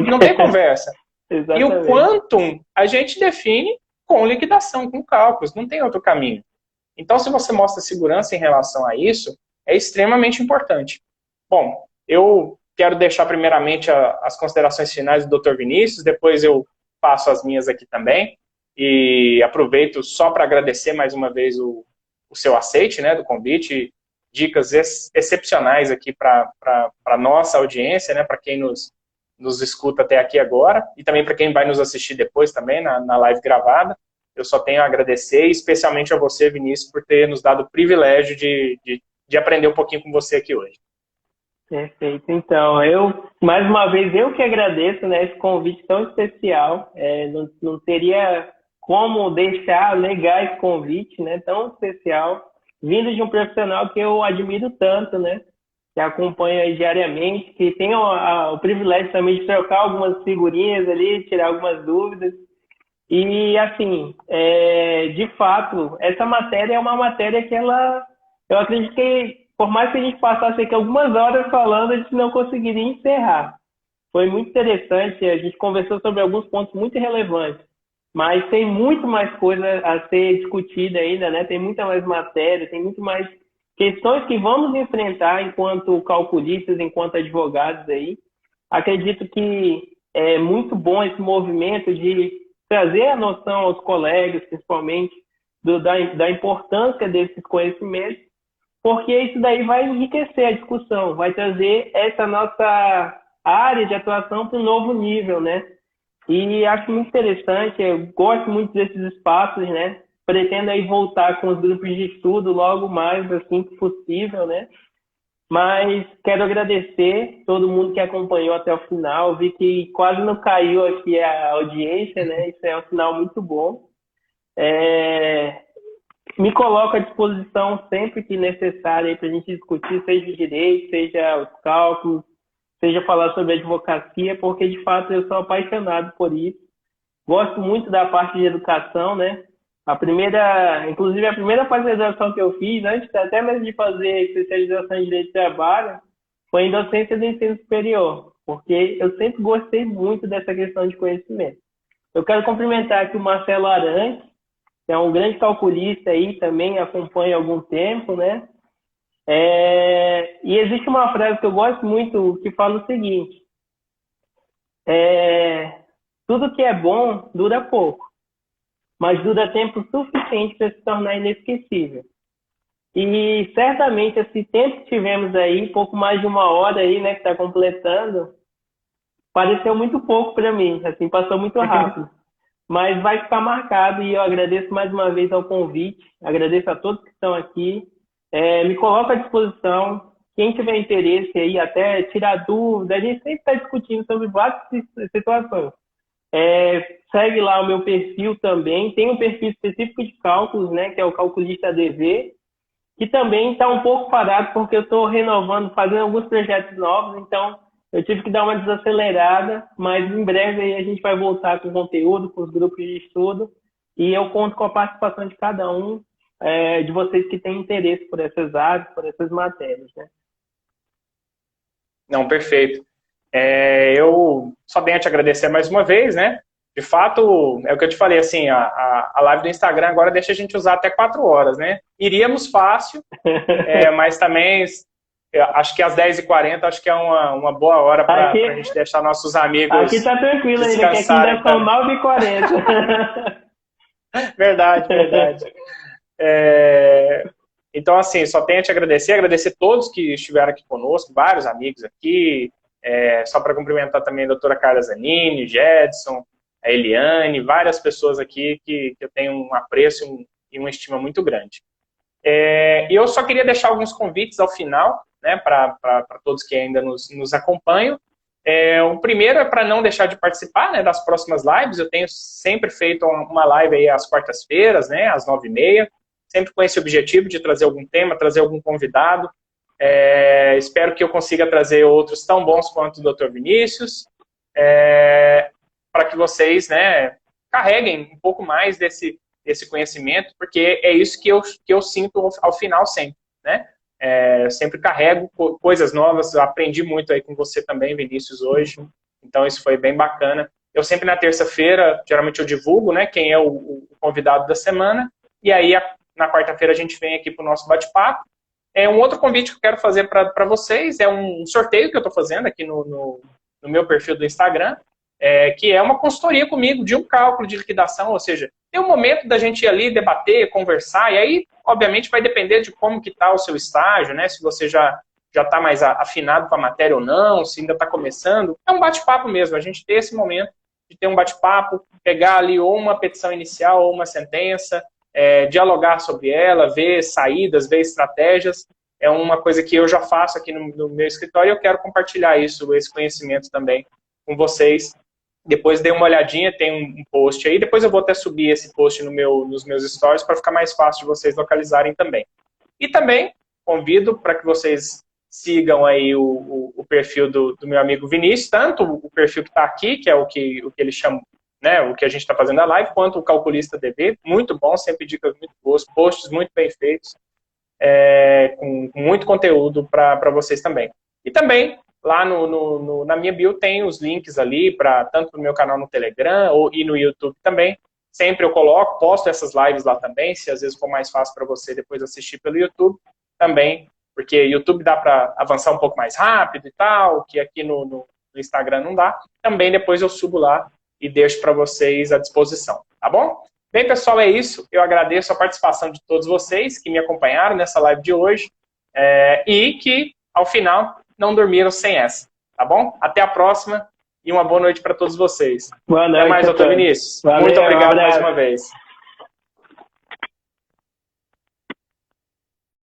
Não tem conversa. Exatamente. E o quantum a gente define com liquidação, com cálculos, não tem outro caminho. Então, se você mostra segurança em relação a isso, é extremamente importante. Bom, eu quero deixar primeiramente as considerações finais do Dr. Vinícius, depois eu passo as minhas aqui também, e aproveito só para agradecer mais uma vez o seu aceite, né, do convite, dicas excepcionais aqui para a nossa audiência, né, para quem nos escuta até aqui agora, e também para quem vai nos assistir depois também, na live gravada. Eu só tenho a agradecer, especialmente a você, Vinícius, por ter nos dado o privilégio de aprender um pouquinho com você aqui hoje. Perfeito. Então, mais uma vez, eu que agradeço, né, esse convite tão especial. Não teria como deixar negar esse convite, né, tão especial, vindo de um profissional que eu admiro tanto, né, que acompanha diariamente, que tem o privilégio também de trocar algumas figurinhas ali, tirar algumas dúvidas. E, assim, de fato, essa matéria é uma matéria que eu acredito que, por mais que a gente passasse aqui algumas horas falando, a gente não conseguiria encerrar. Foi muito interessante, a gente conversou sobre alguns pontos muito relevantes, mas tem muito mais coisa a ser discutida ainda, né? Tem muita mais matéria, tem muito mais questões que vamos enfrentar enquanto calculistas, enquanto advogados aí. Acredito que é muito bom esse movimento de trazer a noção aos colegas, principalmente, da importância desses conhecimentos, porque isso daí vai enriquecer a discussão, vai trazer essa nossa área de atuação para um novo nível, né? E acho muito interessante, eu gosto muito desses espaços, né? Pretendo aí voltar com os grupos de estudo logo mais assim que possível, né? Mas quero agradecer todo mundo que acompanhou até o final. Vi que quase não caiu aqui a audiência, né? Isso é um sinal muito bom. Me coloco à disposição sempre que necessário para a gente discutir, seja o direito, seja os cálculos, seja falar sobre advocacia, porque de fato eu sou apaixonado por isso. Gosto muito da parte de educação, né? Inclusive a primeira pós-graduação que eu fiz, antes até mesmo de fazer especialização em Direito do Trabalho, foi em docência do ensino superior, porque eu sempre gostei muito dessa questão de conhecimento. Eu quero cumprimentar aqui o Marcelo Arantes, que é um grande calculista aí, também acompanha há algum tempo, né? E existe uma frase que eu gosto muito que fala o seguinte: tudo que é bom dura pouco, mas dura tempo suficiente para se tornar inesquecível. E certamente esse tempo que tivemos aí, pouco mais de uma hora aí, né, que está completando, pareceu muito pouco para mim, assim, passou muito rápido. Mas vai ficar marcado e eu agradeço mais uma vez ao convite, agradeço a todos que estão aqui, me coloco à disposição, quem tiver interesse aí, até tirar dúvida, a gente sempre está discutindo sobre várias situações. Segue lá o meu perfil também, tem um perfil específico de cálculos, né, que é o Calculista ADV, que também está um pouco parado porque eu estou renovando, fazendo alguns projetos novos, então eu tive que dar uma desacelerada, mas em breve aí a gente vai voltar com conteúdo, com os grupos de estudo, e eu conto com a participação de cada um de vocês que têm interesse por essas áreas, por essas matérias, né? Não, perfeito. Eu só tenho a te agradecer mais uma vez, né? de fato, é o que eu te falei, assim, a live do Instagram agora deixa a gente usar até 4 horas, né? Iríamos fácil, mas também acho que às 10h40 acho que é uma boa hora para a gente deixar nossos amigos aqui tá tranquilo ainda, que aqui ainda são 9h40. Verdade, verdade. Então, assim, só tenho a te agradecer todos que estiveram aqui conosco, vários amigos aqui, só para cumprimentar também a doutora Carla Zanini, Jedson, a Eliane, várias pessoas aqui que eu tenho um apreço e uma estima muito grande. E eu só queria deixar alguns convites ao final, né, para todos que ainda nos acompanham. O primeiro é para não deixar de participar, né, das próximas lives. Eu tenho sempre feito uma live aí às quartas-feiras, né, às 9h30, sempre com esse objetivo de trazer algum tema, trazer algum convidado. Espero que eu consiga trazer outros tão bons quanto o Dr. Vinícius, para que vocês, né, carreguem um pouco mais desse conhecimento, porque é isso que eu sinto ao final sempre, né? Sempre carrego coisas novas, eu aprendi muito aí com você também, Vinícius, hoje, então isso foi bem bacana. Eu sempre na terça-feira, geralmente eu divulgo, né, quem é o convidado da semana, e aí na quarta-feira a gente vem aqui para o nosso bate-papo. Um outro convite que eu quero fazer para vocês é um sorteio que eu estou fazendo aqui no meu perfil do Instagram, que é uma consultoria comigo de um cálculo de liquidação, ou seja, tem um momento da gente ir ali debater, conversar, e aí, obviamente, vai depender de como que está o seu estágio, né? Se você já está mais afinado com a matéria ou não, se ainda está começando. É um bate-papo mesmo, a gente ter esse momento de ter um bate-papo, pegar ali ou uma petição inicial ou uma sentença, dialogar sobre ela, ver saídas, ver estratégias. É uma coisa que eu já faço aqui no meu escritório e eu quero compartilhar esse conhecimento também com vocês. Depois dê uma olhadinha, tem um post aí. Depois eu vou até subir esse post nos meus stories para ficar mais fácil de vocês localizarem também. E também convido para que vocês sigam aí o perfil do meu amigo Vinícius, tanto o perfil que está aqui, que é o que ele chama, né, o que a gente está fazendo na live, quanto o Calculista DB, muito bom, sempre dicas muito boas, posts muito bem feitos, com muito conteúdo para vocês também. E também, lá na minha bio tem os links ali, tanto no meu canal no Telegram e no YouTube também. Sempre eu posto essas lives lá também, se às vezes for mais fácil para você depois assistir pelo YouTube também, porque YouTube dá para avançar um pouco mais rápido e tal, que aqui no Instagram não dá. Também depois eu subo lá e deixo para vocês à disposição, tá bom? Bem, pessoal, é isso. Eu agradeço a participação de todos vocês que me acompanharam nessa live de hoje e que, ao final, não dormiram sem essa, tá bom? Até a próxima e uma boa noite para todos vocês. Boa noite. Até mais, doutor Vinícius. Valeu, muito obrigado mais uma vez.